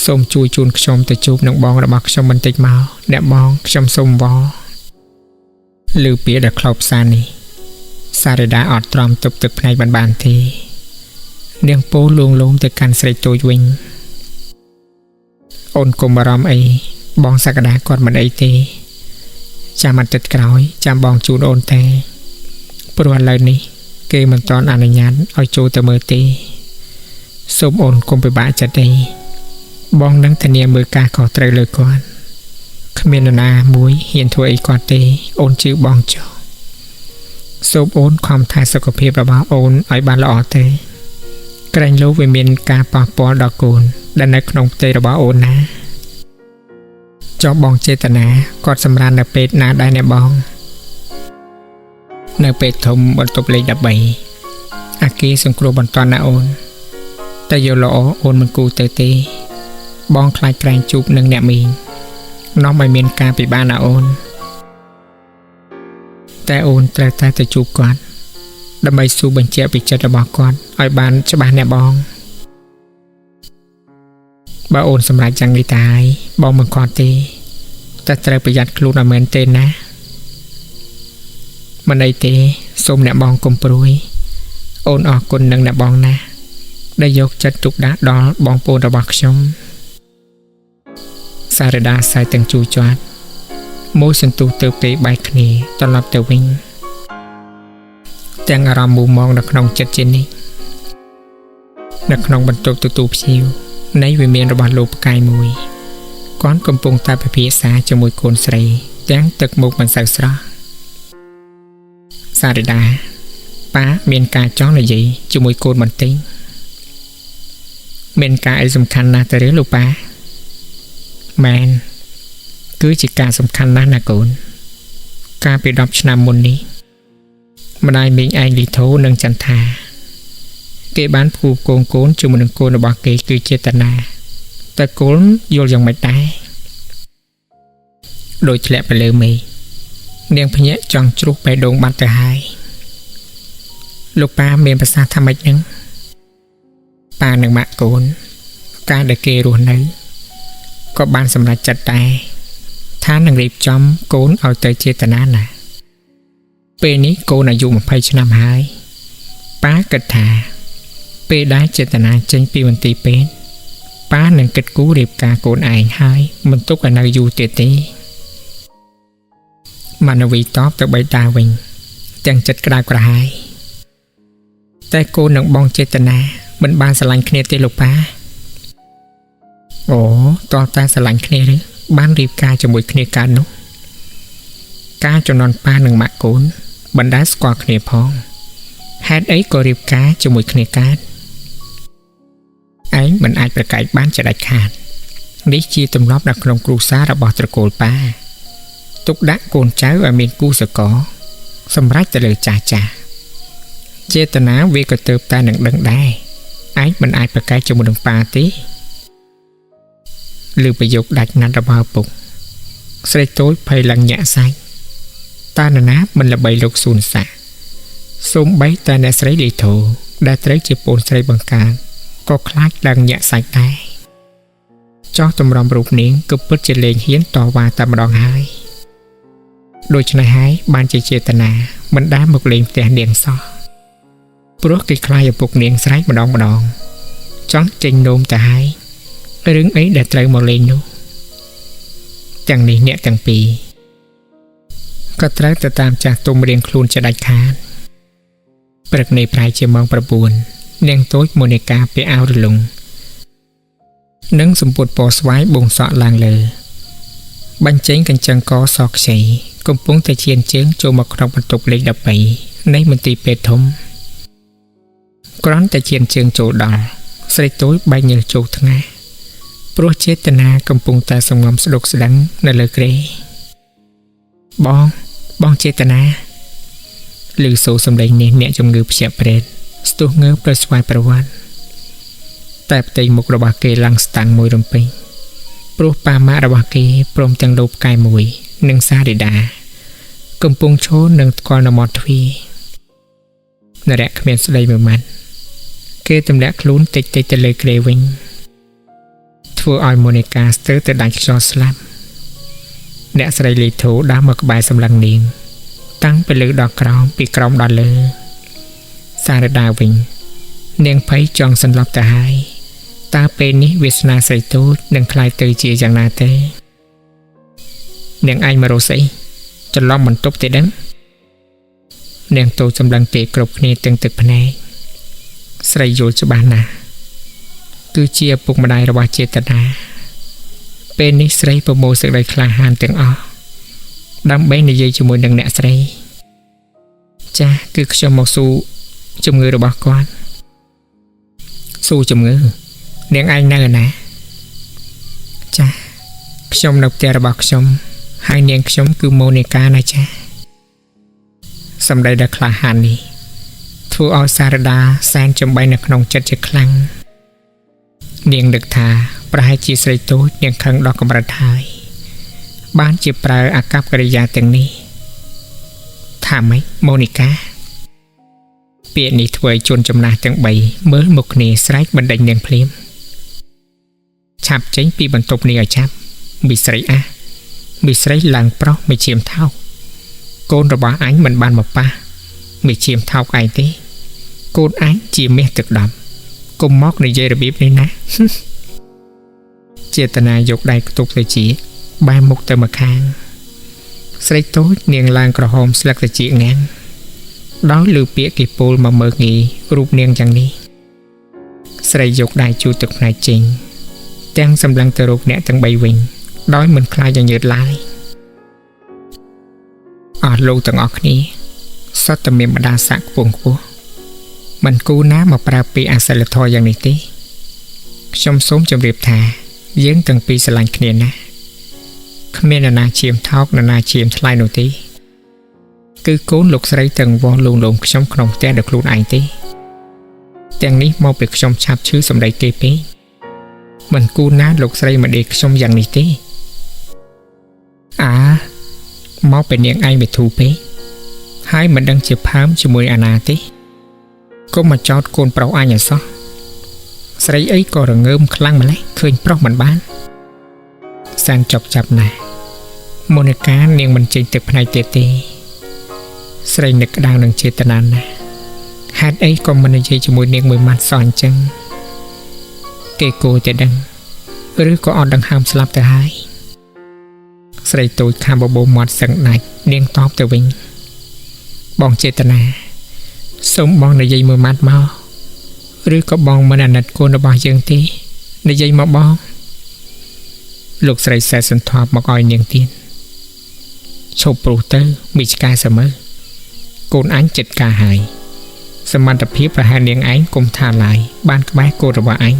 សូមជួយជូនខ្ញុំទៅជួបនឹងបងរបស់ខ្ញុំបន្តិចមកអ្នកបងខ្ញុំសូមវល់ឮពាក្យដែលខ្លោបសានេះសារដាអត់ទ្រាំទប់ទឹកភ្នែកបានទេនាងពោលួងលោមទៅកាន់ស្រីតូចវិញអូនកុំបារម្ភអីបងសក្តាគាត់មិនអីទេចាំអាទិត្យក្រោយចាំបងជូនអូនតែព្រោះឥឡូវនេះគេមិនទាន់អនុញ្ញាតឲ្យចូលទៅមើលទេសូមអូនកុំពិបាកចិត្តទេបងនឹងធានាមើលការខុសត្រូវលើគាត់គ្មាននរណាមួយហ៊ានធ្វើអីគាត់ទេអូនជឿបងចុះសូមអូនខំថែសុខភាពរបស់អូនឲ្យបានល្អទេក្រែងលោកវាមានការប៉ះពាល់ដល់កូនដែលនៅក្នុងផ្ទៃរបស់អូនណាចុះបងចេតនាគាត់សម្រាននៅពេទ្យណាដែរអ្នកបងនៅពេទ្យធំបន្ទប់លេខ13អាគីសង្គ្រោះបន្ទាន់ណាអូនតែយកល្អអូនមិនគូទៅទេបងខ្លាចក្រែងជួបនឹងអ្នកមីងនាំឲ្យមានការពិបាកណាអូនតែអូនត្រូវតែទៅជួបគាត់ដើម្បីសួរបញ្ជាក់ពីចិត្តរបស់គាត់ឲ្យបានច្បាស់អ្នកបងបើអូនសម្រេចយ៉ាងនេះតែបងមិនគាត់ទេតែត្រូវប្រយ័ត្នខ្លួនឲ្យមែនទេណាមិនអីទេសូមអ្នកបងកុំព្រួយអូនអរគុណនឹងអ្នកបងណាដែលយកចិត្តទុកដាក់ដល់បងប្អូនរបស់ខ្ញុំសារដាសាយទាំងជួចាត់មួយសន្ទុះទៅពេលបែកគ្នាត្រឡប់ទៅវិញទាំងអារម្មណ៍មូមងនៅក្នុងចិត្តជានេះនៅក្នុងបន្ទប់ទទួលភ្ញៀវនៃវិមានរបស់លោកផ្កាយមួយគាត់កំពុងតែពិភាក្សាជាមួយកូនស្រីទាំងទឹកមុខមិនសូវស្រស់ សារ៉េដាប៉ាមានការចង់និយាយជាមួយកូនបន្តិចមានការអីសំខាន់ណាស់ទៅឬលោកប៉ាមែនគឺជាការសំខាន់ណាស់ណាកូនកាលពី10ឆ្នាំមុននេះម្ដាយមីងឯងលីថូនិងចន្ទថាគេបានផ្គូផ្គងកូនជាមួយនឹងកូនរបស់គេគឺចេតនាតែកូនយល់យ៉ាងម៉េចដែរដោយធ្លាក់ទៅលើមេនាងភ្ញាក់ចង់ជ្រុះបេះដូងបាត់ទៅហើយលោកប៉ាមានប្រសាសន៍ថាម៉េចហ្នឹងប៉ានឹងម៉ាក់កូនការដែលគេរស់នៅក៏បានសម្រេចចិត្តដែរថានឹងរៀបចំកូនឲ្យទៅចេតនាណាពេលនេះកូនអាយុ20ឆ្នាំហើយប៉ាគិតថាពេលដែលចេតនាចេញពីមន្ទីរពេទ្យប៉ានឹងគិតគូររៀបការកូនឯងហើយមិនទុកឲ្យនៅយូរទៀតទេម៉ាណវីតបទៅបៃតាវិញទាំងចិត្តក្តៅក្រហាយតែកូននឹងបងចេតនាមិនបានស្រឡាញ់គ្នាទេលោកប៉ាអូតើតែស្រឡាញ់គ្នាឬបានរៀបការជាមួយគ្នាកើតនោះការចំនួនប៉ានិងម៉ាក់កូនបណ្ដាស្គាល់គ្នាផងហេតុអីក៏រៀបការជាមួយគ្នាកើតឯងមិនអាចប្រកែកបានចដាច់ខាតនេះជាទម្លាប់នៅក្នុងគ្រួសាររបស់ត្រកូលប៉ាទុកដាក់កូនចៅឲ្យមានគូសកលសម្រាប់ទៅលើចាស់ចេតនាវាក៏ទៅតែនឹងដឹងដែរឯងមិនអាចប្រកែកជាមួយនឹងប៉ាទេឬប្រយោគដាច់ណាត់របស់ឪពុកស្រីតូចភ័យឡើងញាក់សាច់តានណាមិនល្បីលោកស៊ូនសាសូម្បីតែអ្នកស្រីលីថូដែលត្រូវជាពូនស្រីបង្ការក៏ខ្លាចឡើងញាក់សាច់ដែរចោះតម្រាំរូបនាងក៏ពិតជាលេងហ៊ានតវ៉ាតែម្ដងហើយដូច្នេះហើយបានជាចេតនាមិនដាមកលេងផ្ទះនាងសោះព្រោះគេខ្លាចឪពុកនាងស្រែកម្ដងចង់ចេញនោមទៅហើយរឿងអីដែលត្រូវមកលេងនោះទាំងនេះអ្នកទាំងពីរក៏ត្រូវទៅតាមចាស់ទុំរៀងខ្លួនចដាច់ខាតព្រឹកនេះប្រហែលជាម៉ោង9នាងតូចមូនីកាពាក់អាវរលុងនិងសម្ពុតពណ៌ស្វាយបូងសក់ឡើងលើបញ្ចេញកញ្ចឹងកសខ្ចីកំពុងតែឈានជើងចូលមកក្នុងបន្ទប់លេខ13នៃមន្ទីរពេទ្យធំគ្រាន់តែឈានជើងចូលដល់ស្រីតូចបែកញើសជោគថ្ងាសព្រោះចេតនាកំពុងតែសំងំស្ដុកស្ដឹងនៅលើគ្រែបងចេតនាឮសូរសំឡេងនេះអ្នកជំងឺភ្ញាក់ព្រែតស្ទុះងើបទៅស្វែងប្រវត្តិតែផ្ទៃមុខរបស់គេឡើងស្តាំងមួយរំពេញព្រោះប៉ាម៉ាក់របស់គេព្រមទាំងលោកផ្កាយមួយនិងសារ៉េដាកំពុងឈរនឹងថ្កល់នៅមាត់ទ្វារនរៈគ្មានស្ដីមួយម៉ាត់គេទម្លាក់ខ្លួនតិចទៅលើគ្រែវិញធ្វើឲ្យម៉ូនីកាស្ទើរទៅដាច់ខ្យល់ស្លាប់អ្នកស្រីលីថូដើរមកក្បែរសម្លឹងនាងតាំងពីលើដល់ក្រោមពីក្រោមដល់លើសារ៉េដាវិញនាងភ័យចង់សន្លប់ទៅហើយតើពេលនេះវាសនាស្រីតូចនឹងខ្លាយទៅជាយ៉ាងណាទេនាងឯងមករស់ស្អីច្រឡំបន្ទប់ទេដឹងនាងតូចសម្លឹងគេគ្រប់គ្នាទាំងទឹកភ្នែកស្រីយល់ច្បាស់ណាស់គឺជាឪពុកម្ដាយរបស់ចេតនាពេលនេះស្រីប្រមូលសេចក្តីក្លាហានទាំងអស់ដើម្បីនិយាយជាមួយនឹងអ្នកស្រីចាស់គឺខ្ញុំមកស៊ូជំងឺរបស់គាត់ស៊ូជំងឺនាងឯងនៅណាចាស់ខ្ញុំនៅផ្ទះរបស់ខ្ញុំហើយនាងខ្ញុំគឺម៉ូនីកាណាចាស់សម្ដីដែលក្លាហាននេះធ្វើឲ្យសារ៉ាដាសែនចំបីនៅក្នុងចិត្តជាខ្លាំងនាងនឹកថាប្រហែលជាស្រីតូចនាងខឹងដល់កម្រិតហើយបានជាប្រើអាកប្បកិរិយាទាំងនេះថាម៉េចម៉ូនីកាពាក្យនេះធ្វើឲ្យជនចំណាស់ទាំង3មើលមុខគ្នាស្រែកបណ្ដេញនាងភ្លាមឆាប់ចេញពីបន្ទប់នេះឲ្យឆាប់មីស្រីមីស្រីឡើងប្រុសមីឈាមថោកកូនរបស់អញមិនបានមកប៉ះមីឈាមថោកឯងទេកូនអញជាមាសទឹកដប់កុំមកនិយាយរបៀបនេះណាចេតនាយកដៃខ្ទប់ទៅជាបែរមុខទៅម្ខាងស្រីតូចនាងឡើងក្រហមស្លឹកទៅជាងាំងដោយលើពាក្យគេពោលមកមើលងាយរូបនាងយ៉ាងនេះស្រីយកដៃជូតទឹកផ្នែកចេញទាំងសម្លឹងទៅរកអ្នកទាំង3វិញដោយមិនខ្លាចយ៉ាងញើតឡើយអស់លោកទាំងអស់គ្នា សត្វតែមានបដាសាក់ខ្ពងខ្ពស់មិនគូណាមកប្រើពីអសិលធម៌យ៉ាងនេះទេខ្ញុំសូមជម្រាបថាយើងទាំងពីរស្រឡាញ់គ្នាណាស់គ្មាននរណាឈាមថោកនរណាឈាមថ្លៃនោះទេគឺកូនលោកស្រីទាំងវងលងលងខ្ញុំក្នុងផ្ទះដោយខ្លួនឯងទេទាំងនេះមកពីខ្ញុំឆាប់ឈឺសម្ដីគេពេកមិនគូណាលោកស្រីមកដេកខ្ញុំយ៉ាងនេះទេមកពីនាងឯងវិធូពេកហើយមិនដឹងជាផើមជាមួយអាណាទេកុំមកចោទកូនប្រុសអញអសោះស្រីអីក៏រងើមខ្លាំងម្ល៉េះឃើញប្រុសមិនបានសានចុកចាប់ណាស់មូនីកានាងមិនចេញទឹកភ្នែកទៀតទេស្រីនឹកក្តៅនឹងចេតនាណាស់ហេតុអីក៏មិននិយាយជាមួយនាងមួយម៉ាត់សោះអញ្ចឹងគេគួរតែដឹងឬក៏អត់ដឹងហើមស្លាប់ទៅហើយស្រីទូចខាំបបោមាត់សឹងដាច់នាងតបទៅវិញបងចេតនាសូមបងនិយាយមួយម៉ាត់មកឬក៏បងមិនអាណិតកូនរបស់យើងទេនិយាយមកបងលោកស្រីសែសន្ធប់មកឲ្យនាងទៀតឈប់ព្រុសទៅមីឆ្កែសមើកូនអញចិត្តការហើយសមត្ថភាពប្រហែលនាងឯងគុំថាឡាយបានក្បែរកូនរបស់អញ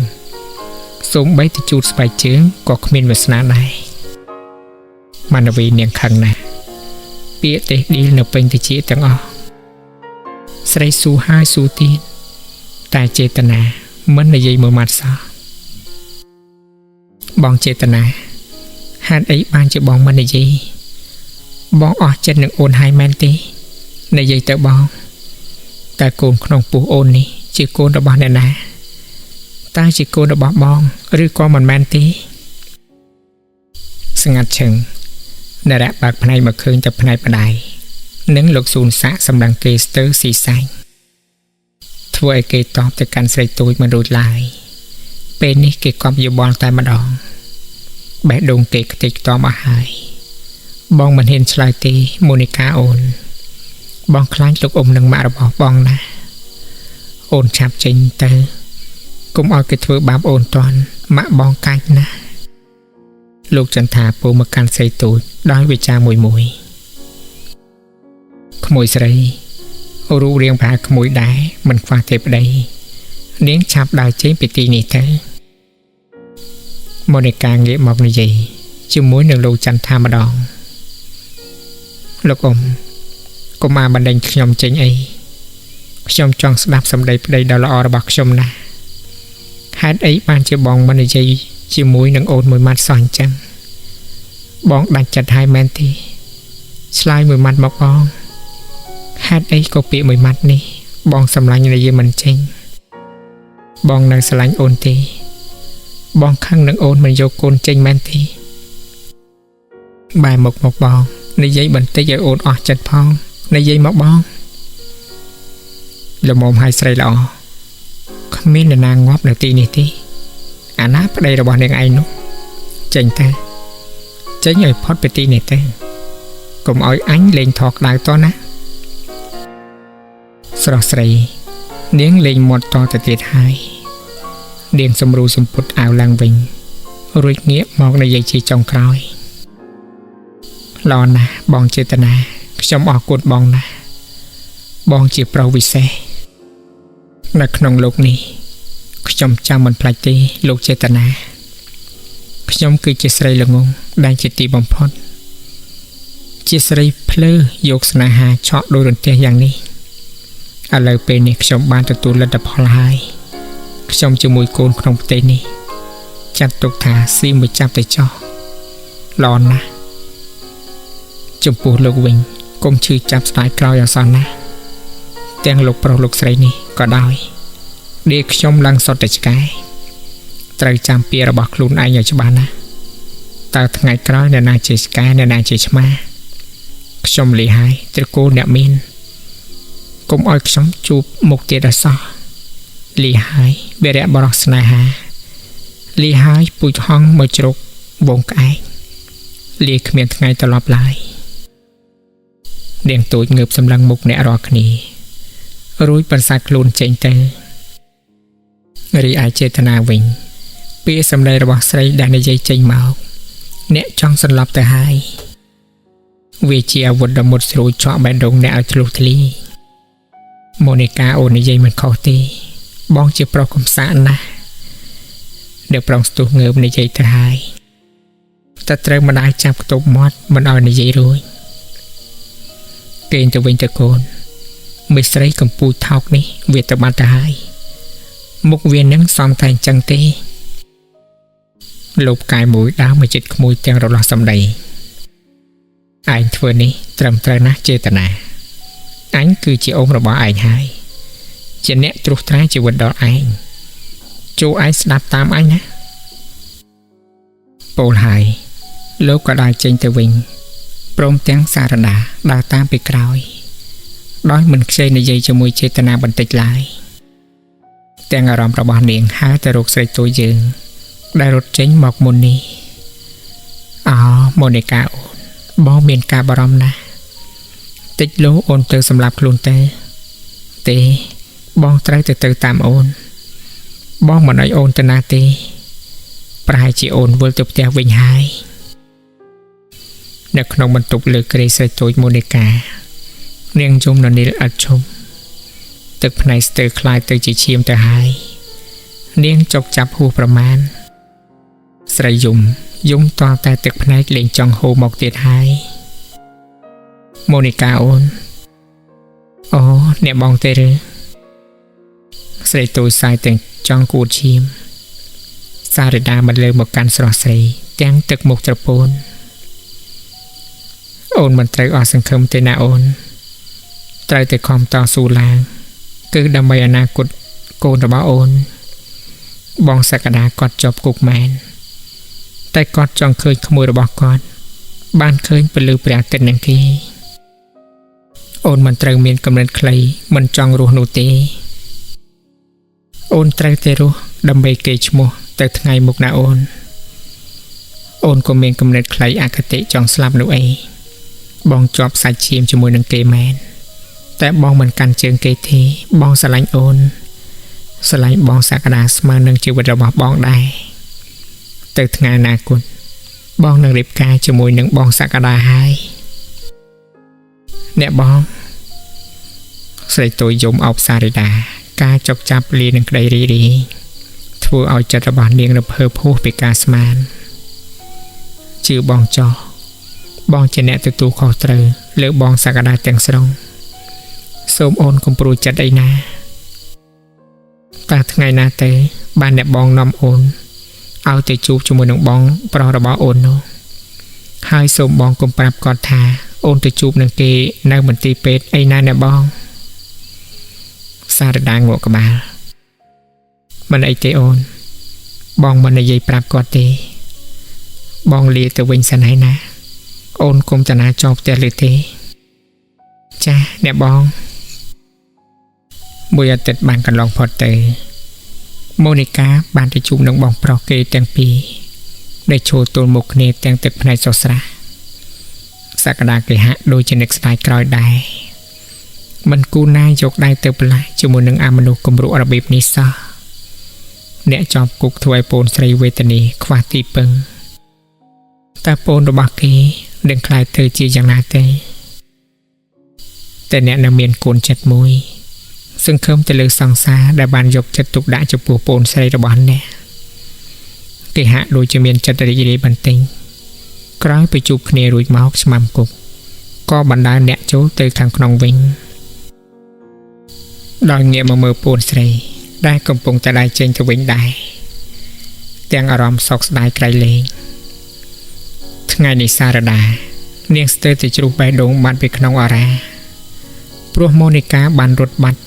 សូមបីទៅជូតស្បែកជើងក៏គ្មានវាសនាដែរមណ្ឌវីនាងខឹងណាស់ពាក្យទេឌីលនៅពេញទៅជាទាំងអស់ស្រីស៊ូហើយស៊ូទៀតតែចេតនាមិននិយាយមួយម៉ាត់សោះបងចេតនាហេតុអីបានជាបងមិននិយាយបងអស់ចិត្តនឹងអូនហើយមែនទេនិយាយទៅបងតែកូនក្នុងពោះអូននេះជាកូនរបស់អ្នកណាតើជាកូនរបស់បងឬក៏មិនមែនទេស្ងាត់ឈឹងនរៈបើកភ្នែកមកឃើញតែភ្នែកម្ដាយនិងលោកស៊ូនសាក់សម្ដងគេស្ទើរស៊ីសាច់ធ្វើឲ្យគេតបទៅកាន់ស្រីទូចមិនរួចឡើយពេលនេះគេគប់យោបល់តែម្ដងបេះដូងគេខ្ទេចខ្ទាំអស់ហើយបងមិនហ៊ានឆ្លើយទេមូនីកាអូនបងខ្លាចលោកអ៊ំនឹងម៉ាក់របស់បងណាអូនឆាប់ចេញទៅកុំឲ្យគេធ្វើបាបអូនតាន់ម៉ាក់បងកាច់ណាលោកចន្ទាពូមកកាន់ស្រីទូចដោយវិចារមួយក្មួយស្រីរូបរាងប្រហែលក្មួយដែរមិនខ្វះទេប្តីនាងឆាប់ដើរចេញពីទីនេះទៅមូនីកាងាកមកនិយាយជាមួយនឹងលោកចន្ទាម្ដងលោកអ៊ំកុំមកបណ្ដេញខ្ញុំចេញអីខ្ញុំចង់ស្ដាប់សម្ដីប្តីដ៏ល្អរបស់ខ្ញុំណាស់ហេតុអីបានជាបងមិននិយាយជាមួយនឹងអូនមួយម៉ាត់សោះអញ្ចឹងបងដាច់ចិត្តហើយមែនទេឆ្លើយមួយម៉ាត់មកបងហេតុអីក៏ពាក្យមួយម៉ាត់នេះបងសម្លាញ់និយាយមិនចេញបងនៅស្រឡាញ់អូនទេបងខឹងនឹងអូនមិនយកកូនចេញមែនទេបែរមុខមកបងនិយាយបន្តិចឲ្យអូនអស់ចិត្តផងនិយាយមកបងល្មមឲ្យស្រីល្អគ្មាននរណាងាប់នៅទីនេះទេអាណាប្តីរបស់នាងឯងនោះចេញទៅចេញឲ្យផុតពីទីនេះទៅកុំឲ្យអញលេងថោក្តៅតោះណាស្រស់ស្រីនាងលេងមាត់តទៅទៀតហើយនាងសម្រូសម្ពុតអាវឡើងវិញរួចងាកមកនិយាយជាចុងក្រោយល្អណាស់បងចេតនាខ្ញុំអរគុណបងណាស់បងជាប្រុសវិសេសនៅក្នុងលោកនេះខ្ញុំចាំមិនភ្លេចទេលោកចេតនាខ្ញុំគឺជាស្រីល្ងងដែលជាទីបំផុតជាស្រីភ្លើយកស្នេហាឆក់ដោយរន្ទះយ៉ាងនេះឥឡូវពេលនេះខ្ញុំបានទទួលលទ្ធផលហើយខ្ញុំជាមួយកូនក្នុងផ្ទៃនេះចាត់ទុកថាស៊ីមួយចាប់ទៅចោះល្អណាស់ចំពោះលោកវិញកុំឈឺចាប់ស្ដាយក្រោយអសោះណាទាំងលោកប្រុសលោកស្រីនេះក៏ដោយដេកខ្ញុំឡើងសុទ្ធតែឆ្កែត្រូវចាំពាក្យរបស់ខ្លួនឯងឲ្យច្បាស់ណាតើថ្ងៃក្រោយអ្នកណាជាឆ្កែអ្នកណាជាឆ្មាខ្ញុំលីហើយត្រកូលអ្នកមានកុំឲ្យខ្ញុំជួបមុខទៀតអសោះលីហើយវិរៈបរោះស្នេហាលីហើយពូជហងមកជ្រុកវងក្អែកលីគ្មានថ្ងៃត្រឡប់ឡើយនាងទូចងើបសម្លឹងមុខអ្នករាល់គ្នារួចបន្សាច់ខ្លួនចេញទៅរីឯចេតនាវិញពាក្យសម្ដីរបស់ស្រីដែលនិយាយចេញមកអ្នកចង់សន្លប់ទៅហើយវាជាអាវុធដ៏មុតស្រួចឆក់បេះដូងអ្នកឲ្យធ្លុះធ្លាយ โมนิกาโอนนิយាយមិនខុសទេបងជាប្រុសកំសាន្តណាស់ដែលប្រងស្ទុះងើបនិយាយទៅហើយតែត្រូវម្ដាយចាប់ខ្ទប់មាត់មិនឲ្យនិយាយរួចគេងទៅវិញទៅកូនមេស្រីកំពូចថោកនេះវាទៅបាត់ទៅហើយមុខវានឹងសំតែអញ្ចឹងទេលោកកាយមួយដើមមកចិត្តក្មួយទាំងរលាស់សម្ដីឯងធ្វើនេះត្រឹមត្រូវណាស់ចេតនាអញគឺជាអូនរបស់ឯងហើយជាអ្នកត្រួសត្រាជីវិតដល់ឯងចូលឯងស្ដាប់តាមអញណាពោលហើយលោកក៏ដើរចេញទៅវិញព្រមទាំងសារដាដើរតាមពីក្រោយដោយមិនខ្ចីនិយាយជាមួយចេតនាបន្តិចឡើយទាំងអារម្មណ៍របស់នាងហើរទៅរកស្រីតូចយើងដែលរត់ចេញមកមុននេះម៉ូនីកាអូនបងមានការបារម្ភណាស់តិចលោអូនទៅសម្លាប់ខ្លួនទេបងត្រូវទៅតាមអូនបងមិនឲ្យអូនទៅណាទេប្រហែលជាអូនវិលទៅផ្ទះវិញហើយនៅក្នុងបន្ទប់លើគ្រែស្រីតូចម៉ូនីកានាងយំននីលឥតឈប់ទឹកភ្នែកស្ទើរคล้ายទៅជាឈាមទៅហើយនាងចុកចាប់ហួសប្រមាណស្រីយំតតែទឹកភ្នែកលេងចង់ហូរមកទៀតហើយម៉ូនីកាអូនអ្នកបងទេឬស្រីតូចសាយទាំងចង់គួតឈាមសារដាមិនលើមកកាន់ស្រស់ស្រីទាំងទឹកមុខត្រពូនអូនមិនត្រូវអស់សង្ឃឹមទេណាអូនត្រូវតែខំតស៊ូឡើងគឺដើម្បីអនាគតកូនរបស់អូនបងសក្តាគាត់ជាប់គុកមែនតែគាត់ចង់ឃើញក្មួយរបស់គាត់បានឃើញពលឺព្រះអាទិត្យនឹងគេអូនមិនត្រូវមានកំណត់ខ្លីមិនចង់រស់នោះទេអូនត្រូវតែរស់ដើម្បីគេឈ្មោះទៅថ្ងៃមុខណាអូនក៏មានកំណត់ខ្លីអគតិចង់ស្លាប់នោះអីបងជាប់សាច់ឈាមជាមួយនឹងគេមែនតែបងមិនកាន់ជើងគេទេបងស្រឡាញ់អូនស្រឡាញ់បងសក្តាស្មើនឹងជីវិតរបស់បងដែរទៅថ្ងៃអនាគតបងនឹងរៀបការជាមួយនឹងបងសក្តាហើយអ្នកបងស្រីតូចយំអោបសារដាការចុកចាប់លីនឹងក្តីរីរីធ្វើឲ្យចិត្តរបស់នាងរភើបហួសពីការស្មានជឿបងចោះបងជាអ្នកទទួលខុសត្រូវលើបងសក្តាទាំងស្រុងសូមអូនកុំព្រួយចិត្តអីណាតើថ្ងៃណាទេបានអ្នកបងនាំអូនឲ្យទៅជួបជាមួយនឹងបងប្រុសរបស់អូននោះហើយសូមបងកុំប្រាប់គាត់ថាអូនទៅជួបនឹងគេនៅមន្ទីរពេទ្យអីណាអ្នកបងសារដាងងក់ក្បាលមិនអីទេអូនបងមិននិយាយប្រាប់គាត់ទេបងលាទៅវិញសិនហើយណាអូនកុំតាណាចោលផ្ទះលើទេចាអ្នកបងមួយអាទិត្យបានកន្លងផុតទៅម៉ូនីកាបានទៅជួបនឹងបងប្រុសគេទាំងពីរដែលឈរទល់មុខគ្នាទាំងទឹកភ្នែកស្រស់ស្រាយសក្តាគេហាក់ដូចជានឹកស្ដាយក្រោយដែរមិនគូណាយកដៃទៅប្រឡាស់ជាមួយនឹងអមនុស្សគំរុរបៀបនេះសោះអ្នកជាប់គុកធ្វើឲ្យពូនស្រីវេទនាខ្វះទីពឹងតែពូនរបស់គេនឹងខ្លាចទៅជាយ៉ាងណាទេតែអ្នកនៅមានកូនចិត្តមួយសង្ឃឹមទៅលើសង្សារដែលបានយកចិត្តទុកដាក់ចំពោះពូនស្រីរបស់អ្នកគេហាក់ដូចជាមានចិត្តរីករាយបន្តិចក្រោយទៅជួបគ្នារួចមកឆ្មាំគុកក៏បណ្ដាលអ្នកចូលទៅខាងក្នុងវិញដោយងាកមកមើលពូនស្រីដែលកំពុងតែដើរចេញទៅវិញដែរទាំងអារម្មណ៍សោកស្ដាយក្រៃលែងថ្ងៃនេះសារដានាងស្ទើរតែជ្រុះបេះដូងបាត់ពីក្នុងអារាព្រោះម៉ូនីកាបានរត់បាត់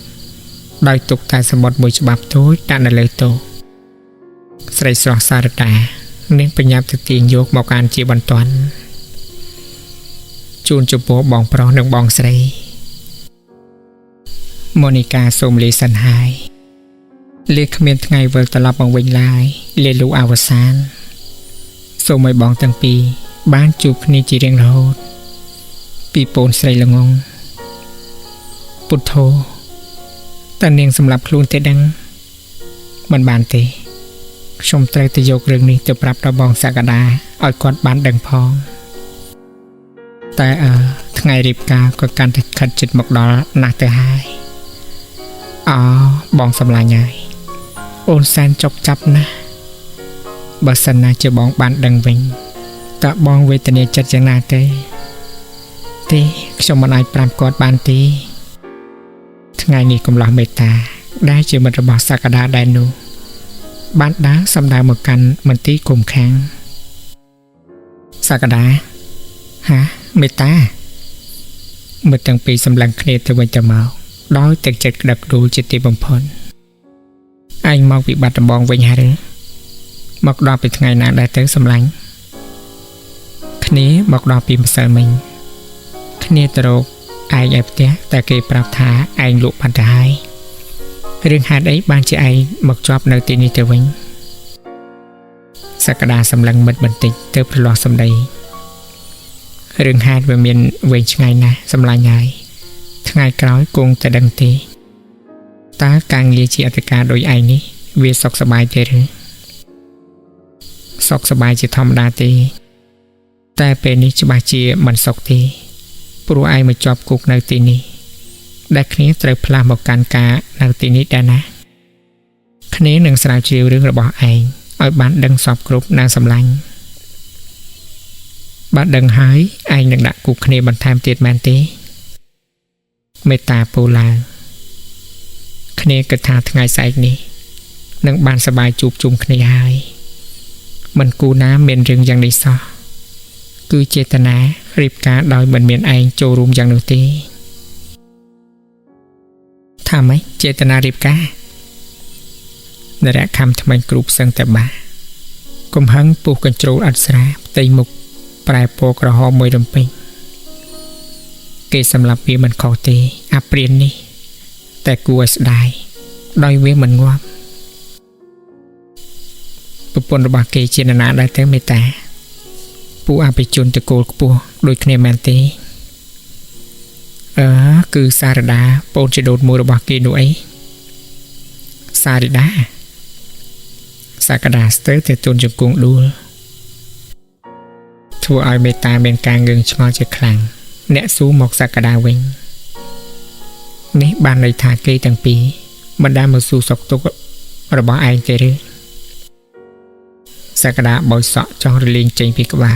ដោយទុកតែសមុទ្រមួយច្បាប់តូចដាក់នៅលើតូស្រីស្រស់សារដានាងបញ្ញាប់ទៅទាញយកមកអានជាបន្ទាន់ជូនចំពោះបងប្រុសនិងបងស្រីម៉ូនីកាសូមលាសិនហើយលាគ្មានថ្ងៃវិលត្រឡប់មកវិញឡើយលាលូអវសានសូមឲ្យបងទាំងពីរបានជួបគ្នាជារៀងរហូតពីពូនស្រីល្ងងពុទ្ធោតើនាងសម្រាប់ខ្លួនទេដឹងមិនបានទេខ្ញុំត្រូវទៅយករឿងនេះទៅប្រាប់ដល់បងសក្តាឲ្យគាត់បានដឹងផងតែថ្ងៃរៀបការក៏កាន់តែខិតជិតមកដល់ណាស់ទៅហើយ บองสำลายไงโอนแซนจบจับนะบาสนาจะบองบานดังวิงตะบองเวทเนจัดจังนาเตชมมันไอปรามกอดบานตีทั้งไงนี่กำลังเมตตาได้เจอมันระบาดสักดาได้นูบ้านดาสำดาเหมือนกันมันตีกลมแข็งสักดาฮะเมตตาเมื่อตั้งปีสำลังเครียดวันจะเมาด้อยแต่จัดดักดูจิตติบำพลไอ้มองวิบัติบองวิญญาณมอกดอไปทั้งไงนาได้เตอสำลังคนี้มอกดอปีมาเสมิงคนี้ตรกไอ้แอบเตะแต่เกยปราบท้าไอ้ลุพันธายเรื่องหาได้บางจะไอ้หมกจอบในตีนี้เตวิงสักดาสำลังมัดบันติเตอประหลอดสำได้เรื่องหาเวเมียนเวงไงนะสำลายไงทั้งไงกล้อยกงแต่ดังตีตาการเลี้ยจีอัตการโดยไอ้นี้เวียสกสบายใจหรือสกสบายจะธรรมดาตีแต่เป็นนี้จะบาเจียมันสกตีปลัวไอ้มาจอบกุกในตีนี้ได้คนี้เตรียมพลาบอกการกาในตีนี้ได้นะคนี้หนึ่งสาวเชียวเรื่องระบอกไอ้เอาบ้านดังสอบกรุบนางสำลังบ้านดังหายไอ้หนึ่งดักกุกคนี้บรรทามเตียดแมนตีเมตตาปูลาคนี้กระทาทั้งไงใส่นี้หนึ่งบ้านสบายจูบจุ่มคนี้หายมันกูน้ำเมียนเรื่องอย่างใดซอคือเจตนารีบการโดยเหมือนเมียนไอโจรุมอย่างหนึ่งตีทำไหมเจตนารีบการในแรกคำทำไมกรุบเซิงแต่บ่ากุมหังปูกันโจรอัศราตีมุกปลายโปกระหอมวยดมปิงเกยสำหรับเวียมันขอตีอาเปลี่ยนนี่แต่กลัวสดายโดยเวียมันงวบปุปนระบาเกยเจตนาได้แต่ไม่แต่ปูอาไปจนตะโกลปูโดยเคเนแมนตีคือซาดาปนจะโดนมูระบาเกยหน่วยซาดิดาสากดาสเตอร์แต่จนจงกงดูทัวไอเมตาเป็นการเงินชงอจะคลังเนซูหมอกสากดาเวงนี่บ้านในทาเกยตั้งปีบรรดามาสู่ศกตุกระบาไอเจริสากดาบอยสะจองเรียงใจพิกว่า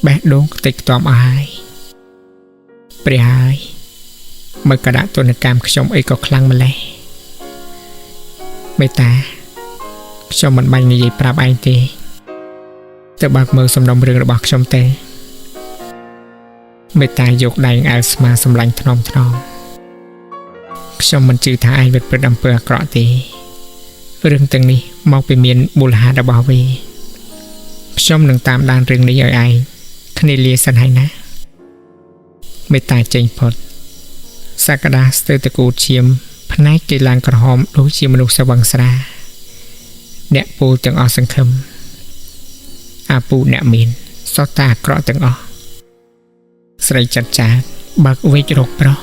แบกดงติดตอมอายเปรียยเมื่อกระดาษตัวในการชมไอก็คลังมาเลยเมตาชมมันใบในปราบไอเตแต่บางมือสมดมเรื่องระบาดชมเตเมตายกได้ไอสมาสำลังทนอมชมมันจืดท้าไอเวทประดับเปลือกเกราะตีเรื่องตึงนี้มองไปเมียนบุลหาดบาวีชมหนึ่งตามด้านเรื่องนี้ไอคเนเลียสันให้นะเมตายเจงพดสากดาสเตอร์ตะกูเชียมพนักกีฬากระหอมรู้เชียมนุษย์สวังสราเนะปูจังอสังคมอาปูเนะมีนสตาเกราะจังอใส่จัดจ้าบักเวจรกเปราะ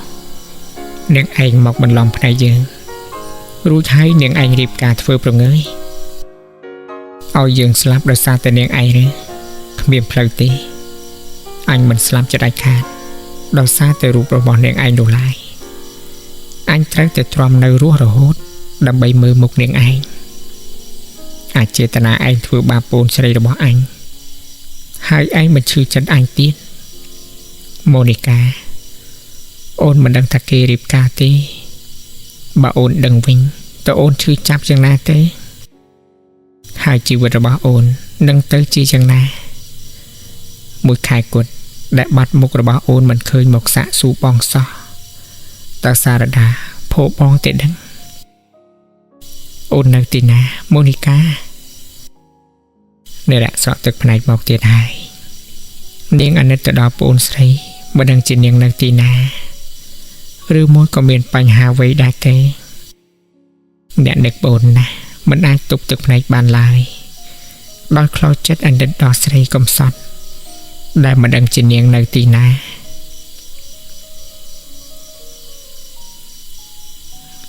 เนียงไอหมอกบรรลอมภายเยืองรู้ใช้เนียงไอรีบการเฟื่อประเงยเอาเยืองสลับโดยซาแต่เนียงไอหรือเมียนเพลตีอันมันสลับจะได้ขาดโดยซาแต่รูประบอนเนียงไอดูลายอันตรังแต่ตรอมในรั้วระหดดำใบมือมุกเนียงไออาจเจตนาไอถือบาปูนใส่ระบออันให้ไอมันชื่อจันไอตีนโมนิกาโอนมันดังตะเกริบกาตีบาโอนดังวิงแต่โอนชื่อจับจังนาเตให้ชีวิตระบอโอนดังเตอจีจังนามุดขายกดได้บัดมุกระบอโอนมันเคยหมกสะสูบองซอตาซาดาโผบองเตดังโอนนักตีนาโมนิกาในแหละสอตึกภายในบอกเตียดหายเนียงอันนั้นตะดอปูนใส่บัดังจีเนียงนักตีนาหรือมวยก็เมียนปัญหาไว้ได้เตเนี่ยเด็กโอนนะมันอาจตกตึกภายในบานลายดอยคลอจัดอันเด็ดดอใส่กำสัดได้มาดังจีเนียงนักตีนา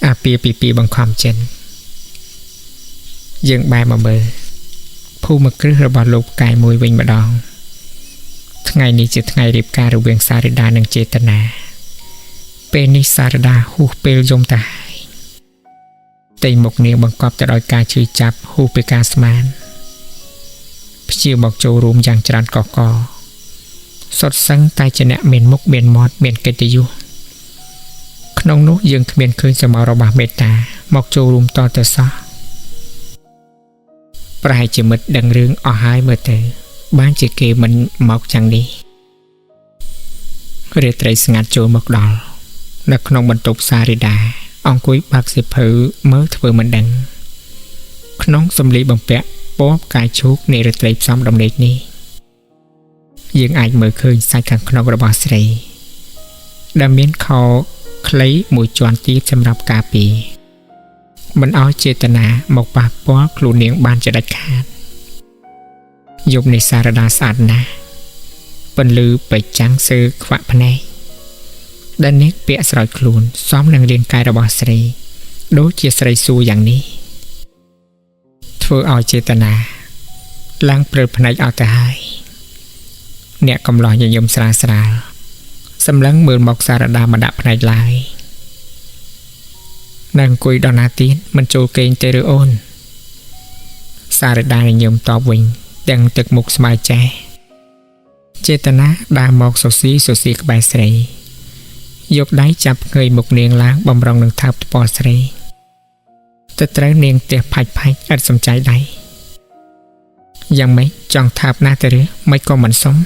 อาปีบางความเจนยังใบมาเบอร์ผู้มาครึระบาดลูกกายมวยวิ่งมาดองทั้งไงนี้จะทั้งไงรีบการระเวียงสาริดาหนึ่งเจตนาเป็นนิสารดาหูเปลยมตาย តែមុខនាងបង្កប់ទៅដោយការឈឺចាប់ហូរពីការស្មានព្យាមកចូលរួមយ៉ាងច្រើនកកសុទ្ធសឹងតែជាអ្នកមានមុខមានមាត់មានកិត្តិយសក្នុងនោះយើងគ្មានឃើញសមររបស់មេត្តាមកចូលរួមតទៅសោះប្រហែលជាមិត្តដឹងរឿងអស់ហើយមើលទៅបានជាគេមិនមកយ៉ាងនេះរាត្រីស្ងាត់ចូលមកដល់នៅក្នុងបន្ទប់សារីដាអង្គុយបាក់សិភៅមើលធ្វើមិនដឹងក្នុងសម្លីបំពាក់ពណ៌ផ្កាយឈូកនៃរាត្រីផ្សំដំណេកនេះយើងអាចមើលឃើញសាច់ខាងក្នុងរបស់ស្រីដែលមានខោខ្លីមួយជាន់ទៀតសម្រាប់ការពារមិនឲ្យចេតនាមកប៉ះពាល់ខ្លួននាងបានជាដាច់ខាតយប់នៃសារដាស្អាតណាស់ពន្លឺបិចាំងសើខ្វាក់ភ្នែកដែលនាងពាក់ស្រោចខ្លួនសមនឹងរាងកាយរបស់ស្រីដូចជាស្រីសួរយ៉ាងនេះធ្វើឲ្យចេតនាឡើងព្រើភ្នែកអត់ទៅហើយអ្នកកំឡោះញញឹមស្រាលស្រាលសម្លឹងមើលមកសារដាមកដាក់ភ្នែកឡើយនៅអង្គុយដល់ណាទៀតមិនចូលគេងទេឬអូនសារដាញញឹមតបវិញទាំងទឹកមុខស្មើចេះចេតនាដើរមកសុស៊ីក្បែរស្រីយកដៃចាប់ងើយមុខនាងឡើងបំរុងនឹងថើបថ្ពាល់ស្រីទៅត្រូវនាងទះផាច់ឥតសំចៃដៃយ៉ាងម៉េចចង់ថើបណាស់ទៅឬមិនក៏មិនសុំ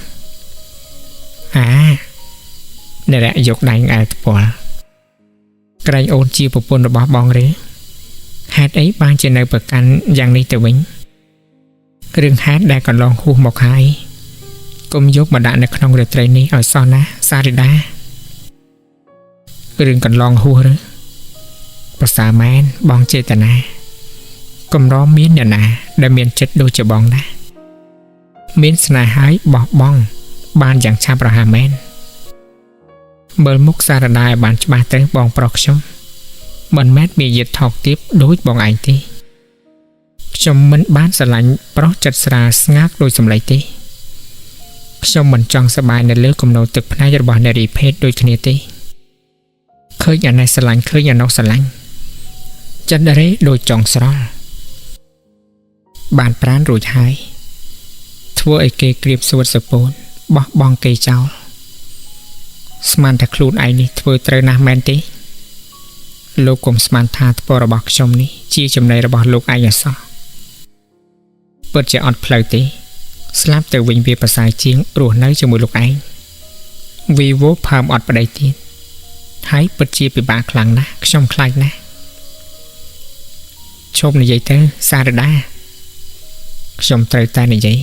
នរៈយកដៃឯថ្ពាល់ក្រែងអូនជាប្រពន្ធរបស់បងឬហេតុអីបានជានៅប្រកាន់យ៉ាងនេះទៅវិញរឿងហេតុដែលកន្លងហួសមកហើយកុំយកមកដាក់នៅក្នុងរាត្រីនេះឲ្យសោះណាសារីដារឿងកន្លងហួសឬប្រសើរមែនបងចេតនាកំរមានអ្នកណាដែលមានចិត្តដូចជាបងណាមានស្នេហាបោះបង់បានយ៉ាងឆាប់រហ័សមែនមើលមុខសារដាឲ្យបានច្បាស់ទៅបងប្រុសខ្ញុំមិនមែនមានយិតថោកទាបដូចបងឯងទេខ្ញុំមិនបានស្រឡាញ់ប្រុសចិត្តស្រាលស្ងាត់ដូចសម្លេចទេខ្ញុំមិនចង់សប្បាយនៅលើគំនោទឹកភ្នែករបស់នារីភេទដូចគ្នាទេឃើញអានេះស្រឡាញ់ឃើញអានោះស្រឡាញ់ចិត្តរេដូចចង់ស្រល់បានប្រានរួចហើយធ្វើឲ្យគេក្រៀបសួតសពូនបោះបង់គេចោលស្មានតែខ្លួនឯងនេះធ្វើត្រូវណាស់មែនទេលោកកុំស្មានថាថ្ពរបស់ខ្ញុំនេះជាចំណីរបស់លោកឯងអសោះពិតជាអត់ផ្លូវទេស្លាប់ទៅវិញវាប្រសើរជាងរស់នៅជាមួយលោកឯងវីវោផើមអត់ប្តីទៀតហើយពិតជាពិបាកខ្លាំងណាស់ខ្ញុំខ្លាចណាស់ឈប់និយាយទៅសារដាខ្ញុំត្រូវតែនិយាយ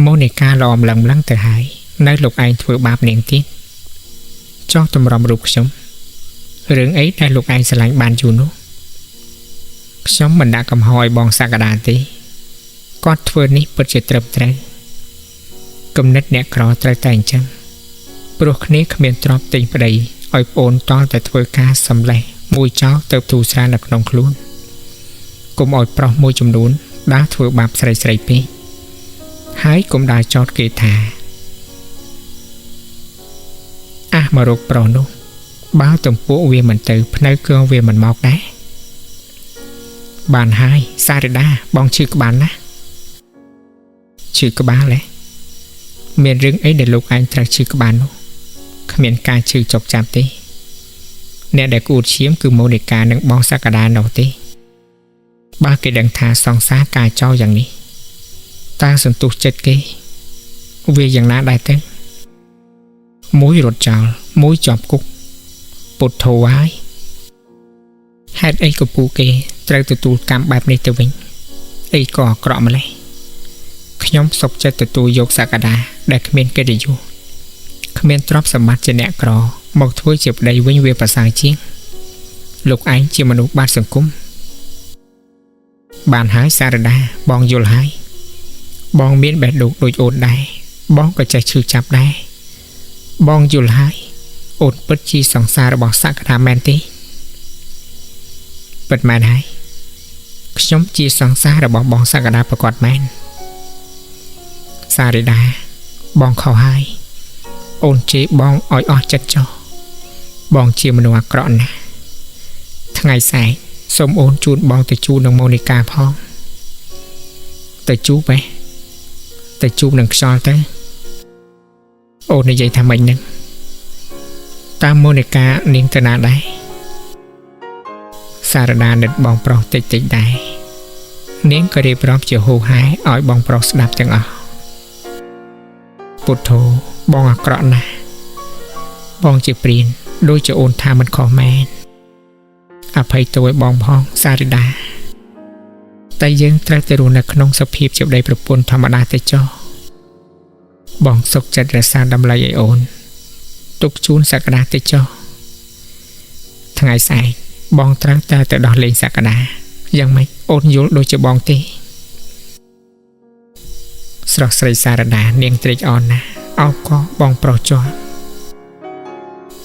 ម៉ូនីកាឡំឡឹងទៅហើយនៅលោកឯងធ្វើបាបនាងទៀតចោះតម្រាំរូបខ្ញុំរឿងអីដែលលោកឯងស្រឡាញ់បានយូរនោះខ្ញុំមិនដាក់កំហុសឲ្យបងសក្តាទេគាត់ធ្វើនេះពិតជាត្រឹមត្រូវគំនិតអ្នកក្រត្រូវតែអញ្ចឹងព្រោះគ្នាគ្មានទ្រព្យទិញប្តីឲ្យប្អូនតល់តែធ្វើការសម្លេះមួយចោលទៅទូស្រានៅក្នុងខ្លួនកុំឲ្យប្រុសមួយចំនួនដើរធ្វើបាបស្រីពេកហើយកុំដើរចោទគេថាមករកប្រុសនោះបើទំពួកវាមិនទៅភ្នៅគងវាមិនមកដែរបានហើយសារដាបងឈឺក្បាលណាឈឺក្បាលមានរឿងអីដែលលោកឯងត្រូវឈឺក្បាលនោះគ្មានការឈឺចុកចាប់ទេអ្នកដែលគួតឈាមគឺម៉ូនីកានិងបងសក្តានោះទេបើគេដឹងថាសង្សារការចោលយ៉ាងនេះតើសន្ទុះចិត្តគេវាយ៉ាងណាដែរទៅមួយរត់ចោលមួយជាប់គុកពុទ្ធោហើយហេតុអីក៏ពូគេត្រូវទទួលកម្មបែបនេះទៅវិញអីក៏អាក្រក់ម្ល៉េះខ្ញុំសុខចិត្តទទួលយកសក្តាដែលគ្មានកិត្តិយសគ្មានទ្រព្យសម្បត្តិជាអ្នកក្រមកធ្វើជាប្តីវិញវាប្រសើរជាងលោកឯងជាមនុស្សបាតសង្គមបានហើយសារដាបងយល់ហើយបងមានបេះដូងដូចអូនដែរបងក៏ចេះឈឺចាប់ដែរបងយល់ហើយអូនពិតជាសង្សាររបស់សក្តាមែនទេពិតមែនហើយខ្ញុំជាសង្សាររបស់បងសក្តាប្រកបមែនសារីដាបងខុសហើយអូនជេរបងឲ្យអស់ចិត្តចុះបងជាមនុស្សអាក្រក់ណាស់ថ ថ្ងៃស្អែកសូមអូនជូនបងទៅជួបនឹងម៉ូនីកាផងទៅជួបទៅជួបនឹងខ្យល់ទៅអូននិយាយថាម៉េចនឹងតាមម៉ូនីកានាងទៅណាដែរសារដានិតបងប្រុសតិចដែរនាងក៏រៀបរាប់ជាហូហែឲ្យបងប្រុសស្ដាប់ទាំងអស់ពុទ្ធោបងអាក្រក់ណាស់បងជាព្រានដូចជាអូនថាមិនខុសមែនអភ័យទោសឲ្យបងផងសារដាតែយើងត្រូវតែរស់នៅក្នុងសភាពជាប្តីប្រពន្ធធម្មតាទេចុះបងសុខចិត្តរក្សាតម្លៃឲ្យអូនទុកជូនសក្តាទេចុះថ្ងៃស្អែកបងត្រូវតែទៅដោះលែងសក្តាយ៉ាងម៉េចអូនយល់ដូចជាបងទេស្រស់ស្រីសារដានាងត្រេកអរណាស់អោបក៏បងប្រុសជាប់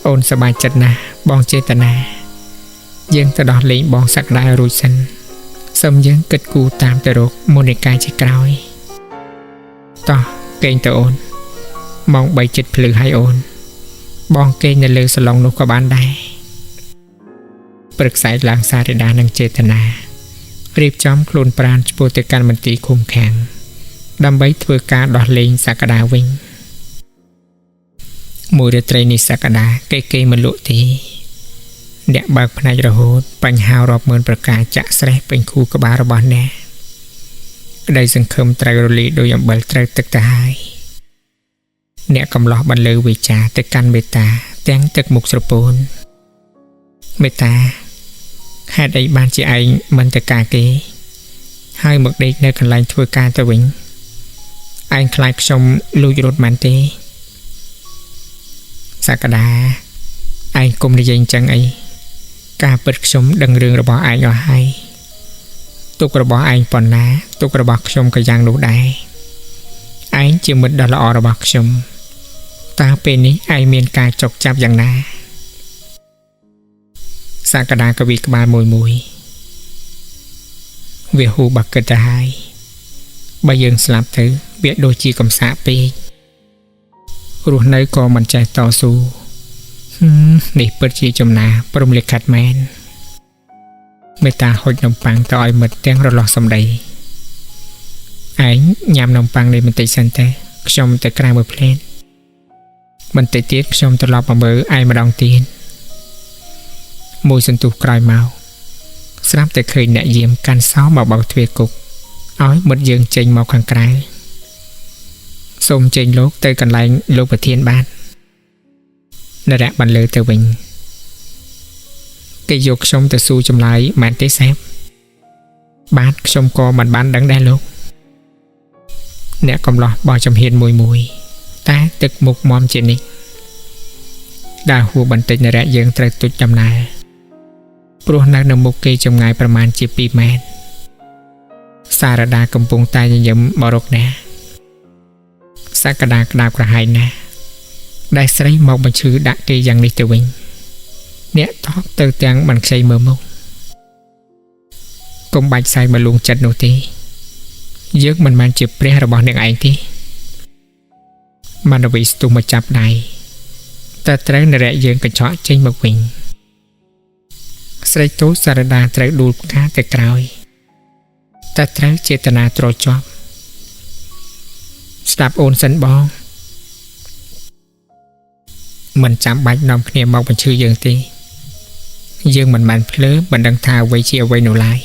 អូនសប្បាយចិត្តណាស់បងចេតនាយើងទៅដោះលែងបងសក្តារួចសិនសូមយើងគិតគូរតាមទៅរកម៉ូនីកាជាក្រោយតោះគេងទៅអូនម៉ោង 3 ជិតភ្លឺហើយអូនបងគេងនៅលើសាឡុងនោះក៏បានដែរព្រឹកស្អែកឡើងសារដានឹងចេតនារៀបចំខ្លួនប្រាណឆ្ពោះទៅកាន់មន្ទីរឃុំឃាំងដើម្បីធ្វើការដោះលែងសក្តាវិញមួយរាត្រីនេះសក្តាគេមិនលក់ទេអ្នកបើកផ្នែករហូតបញ្ហារាប់ម៉ឺនប្រការចាក់ស្រេះពេញខួរក្បាលរបស់អ្នកក្តីសង្ឃឹមត្រូវរលាយដោយអំបិលត្រូវទឹកទៅហើយអ្នកកំឡោះបន្លឺវិចារទៅកាន់មេតាទាំងទឹកមុខស្រពោនមេតាហេតុអីបានជាឯងមិនទៅការគេហើយមកដេកនៅកន្លែងធ្វើការទៅវិញឯងខ្លាចខ្ញុំលួចរត់មែនទេសក្តាឯងកុំនិយាយអញ្ចឹងអីការពិតខ្ញុំដឹងរឿងរបស់ឯងអស់ហើយទុករបស់ឯងប៉ុណ្ណាទុករបស់ខ្ញុំក៏យ៉ាងនោះដែរឯងជាមិត្តដ៏ល្អរបស់ខ្ញុំតើពេលនេះឯងមានការចុកចាប់យ៉ាងណាសក្តាកវីក្បាលមួយវាហូរបាក់គិតទៅហើយបើយើងស្លាប់ទៅវាដូចជាកំសាកពេករស់នៅក៏មិនចេះតស៊ូនេះពិតជាចំណាព្រមលិខិតមែនមេតាហុចនំប៉័ងទៅឲ្យមិត្តទាំងរលាស់សម្ដីឯងញ៉ាំនំប៉័ងនេះបន្តិចសិនទៅខ្ញុំទៅក្រៅមើលភ្លែតបន្តិចទៀតខ្ញុំត្រឡប់មកមើលឯងម្ដងទៀតមួយសន្ទុះក្រោយមកស្រាប់តែឃើញអ្នកយាមកាន់សោមកបើកទ្វារគុកឲ្យមិត្តយើងចេញមកខាងក្រៅសូមចេញលោកទៅកន្លែងលោកប្រធានបាទនរៈបានលើទៅវិញគេយកខ្ញុំទៅសួរចម្លើយមែនទេសេបបាទខ្ញុំក៏មិនបានដឹងដែរលោកអ្នកកំឡោះបោះចំហៀនមួយតែទឹកមុខមមជានេះដើរហួរបន្តិចនរៈយើងត្រូវទុចដំណើរព្រោះនៅមុខគេចម្ងាយប្រមាណជា2 ម៉ែត្រសារដាកំពុងតែញញឹមបរកណាសក្តាក្តាបក្រហាយណាស់ដែលស្រីមកបញ្ឈឺដាក់គេយ៉ាងនេះទៅវិញអ្នកថប់ទៅទាំងមិនខ្ចីមើលមុខកុំបាច់សែងមកលួងចិត្តនោះទេយើងមិនមែនជាព្រះរបស់អ្នកឯងទេមណ្ឌវីស្ទុះមកចាប់ដៃតែត្រូវនរៈយើងកញ្ឆក់ចេញមកវិញស្រីតូចសារដាត្រូវដួលផ្កាទៅក្រោយតែត្រូវចេតនាត្រជាប់ស្ដាប់អូនសិនបងមិនចាំបាច់នាំគ្នាមកបញ្ឈឺយើងទេយើងមិនបានភ្លើមិនដឹងថាអ្វីជាអ្វីនោះឡើយ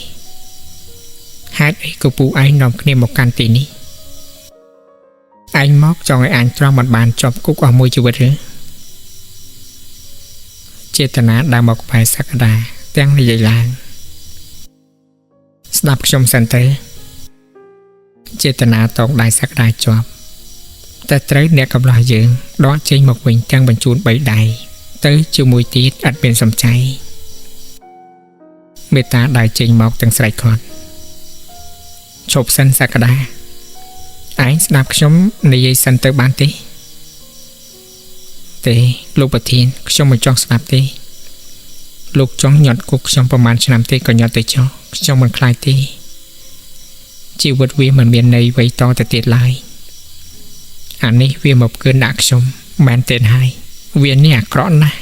ហេតុអីក៏ពូឯងនាំគ្នាមកកាន់ទីនេះឯងមកចង់ឲ្យអញត្រង់មិនបានជាប់គុកអស់មួយជីវិតឬចេតនាដើរមកក្បែរសក្តាទាំងនិយាយឡើងស្ដាប់ខ្ញុំសិនទៅចេតនាតងដៃសក្តាជាប់តែត្រូវអ្នកកំឡោះយើងដកចេញមកវិញទាំងបញ្ជូន3ដៃទៅជាមួយទៀតអត់មានសំចៃមេតាដើរចេញមកទាំងស្រែកខាត់ឈប់សិនសក្តាឯងស្ដាប់ខ្ញុំនិយាយសិនទៅបានទេលោកប្រធានខ្ញុំមិនចង់ស្ដាប់ទេលោកចង់ញាត់គុកខ្ញុំប្រហែលឆ្នាំទេក៏ញាត់ទៅចុះខ្ញុំមិនខ្លាចទេជីវិតវាមិនមានន័យអ្វីតទៅទៀតឡើយអានេះវាមកគឺដាក់ខ្ញុំមែនទេហើយវានេះអាក្រក់ណាស់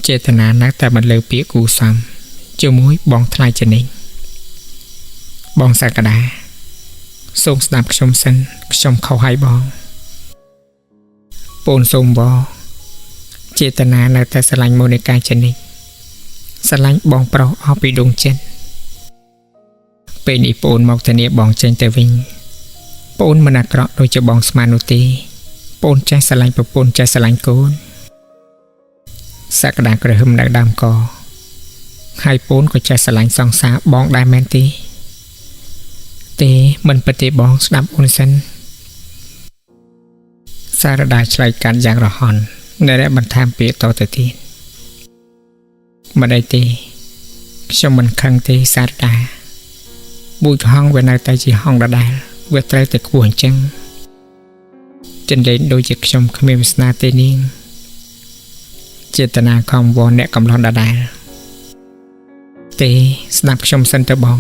ចេតនាណាស់តែមិនលើពាក្យគូសំជាមួយបងថ្លៃចនិញបងសក្តាសូមស្ដាប់ខ្ញុំសិនខ្ញុំខុសហើយបងពូនសូមបងចេតនានៅតែស្រឡាញ់មូនីកាចនិញស្រឡាញ់បងប្រុសអស់ពីដួងចិត្តពេលនេះពូនមកធានាបងចេញទៅវិញពូនមិនអាក្រក់ដូចជាបងស្មាននោះទេពូនចេះស្រឡាញ់ប្រពន្ធចេះស្រឡាញ់កូនសក្តាក្រហមនៅដើមកហើយពូនក៏ចេះស្រឡាញ់សង្សារបងដែរមែនទេមិនពិតទេបងស្ដាប់អូនសិនសារដាឆ្លៃកាត់យ៉ាងរហ័សនៅតែបន្ថែមពាក្យតទៅទៀតមិនអីទេខ្ញុំមិនខឹងទេសារដាប៊ូចហងវានៅតែជាហងដដែលវាត្រូវតែខ្ពស់អញ្ចឹងចិនលេងដូចជាខ្ញុំគ្មានវាសនាទេនាងចេតនាខំវល់អ្នកកំឡុងដដែលទេស្ដាប់ខ្ញុំសិនទៅបង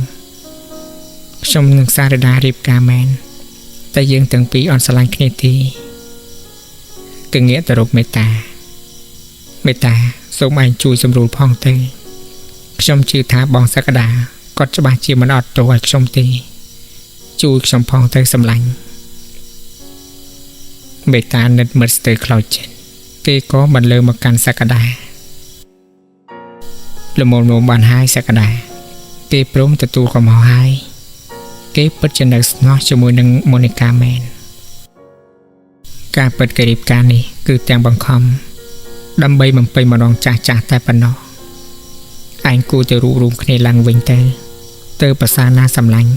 ខ្ញុំនឹងសារដារៀបការមែនតែយើងទាំងពីរអត់ស្រឡាញ់គ្នាទេគឺងាកទៅរកមេត្តាសូមឯងជួយសម្រួលផងទៅខ្ញុំជឿថាបងសក្តាគាត់ច្បាស់ជាមិនអត់ទោសឲ្យខ្ញុំទេជួយខ្ញុំផងទៅសម្លាញ់មេត្តានិតមើលស្ទើរខ្លោចចិត្តគេក៏មិនលើមកកាន់សក្តាលមមបានហើយសក្តាគេព្រមទទួលកំហុសហើយគេពិតជានៅស្ងោះជាមួយនឹងមូនីកាមែនការពិតកិរិបការនេះគឺទាំងបង្ខំដើម្បីបំពេញម្ដងចាស់តែប៉ុណ្ណោះឯងគួរទៅរួបរวมគ្នាឡើងវិញទៅប្រសាណាសម្លាញ់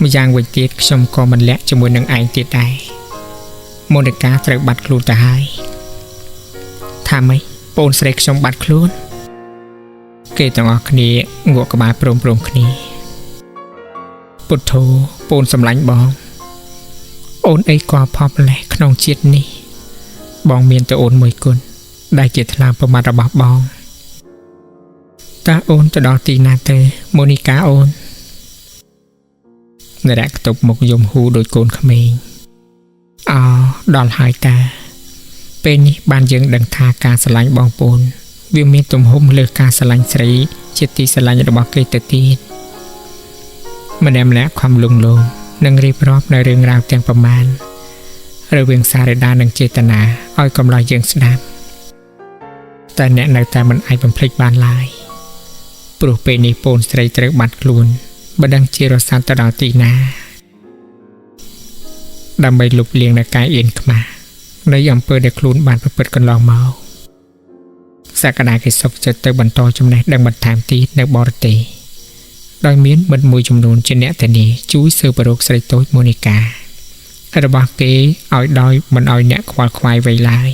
ម្យ៉ាងវិញទៀតខ្ញុំក៏មិនលាក់ជាមួយនឹងឯងទៀតដែរមូនីកាត្រូវបាត់ខ្លួនទៅហើយថាម៉េចបូនស្រីខ្ញុំបាត់ខ្លួនគេទាំងអស់គ្នាងក់ក្បាលព្រមគ្នាពុទ្ធោបូនសម្លាញ់បងអូនអីក៏ផប់លេះក្នុងជាតិនេះបងមានតែអូនមួយគុណដែលជាថ្លើមប្រមាថរបស់បងតើអូនទៅដល់ទីណាទៅមូនីកាអូននៅរកខ្ទប់មុខយំហ៊ូដោយកូនក្មេងដល់ហើយតាពេលនេះបានយើងដឹងថាការស្រឡាញ់បងប្អូនវាមានទំហំលើសការស្រឡាញ់ស្រីជាទីស្រឡាញ់របស់គេទៅទៀតម្នាក់ខំលងនិងរៀបរាប់នៅរឿងរ៉ាវទាំងប្រមាណរវាងសារដានិងចេតនាឲ្យកំឡោះយើងស្ដាប់តែអ្នកនៅតែមិនអាចបំភ្លេចបានឡើយព្រោះពេលនេះពូនស្រីត្រូវបាត់ខ្លួនមិនដឹងជារសាត់ទៅដល់ទីណាដើម្បីលុបលាងនៅកាយអៀនខ្មាស់នៃអំពើដែលខ្លួនបានប្រព្រឹត្តកន្លងមកសក្តាគេសុខចិត្តទៅបន្តចំណេះដឹងបន្ថែមទៀតនៅបរទេសដោយមានមិត្តមួយចំនួនជាអ្នកធានាជួយស៊ើបរកស្រីតូចមូនីការបស់គេឲ្យដោយមិនឲ្យអ្នកខ្វល់ខ្វាយអ្វីឡើយ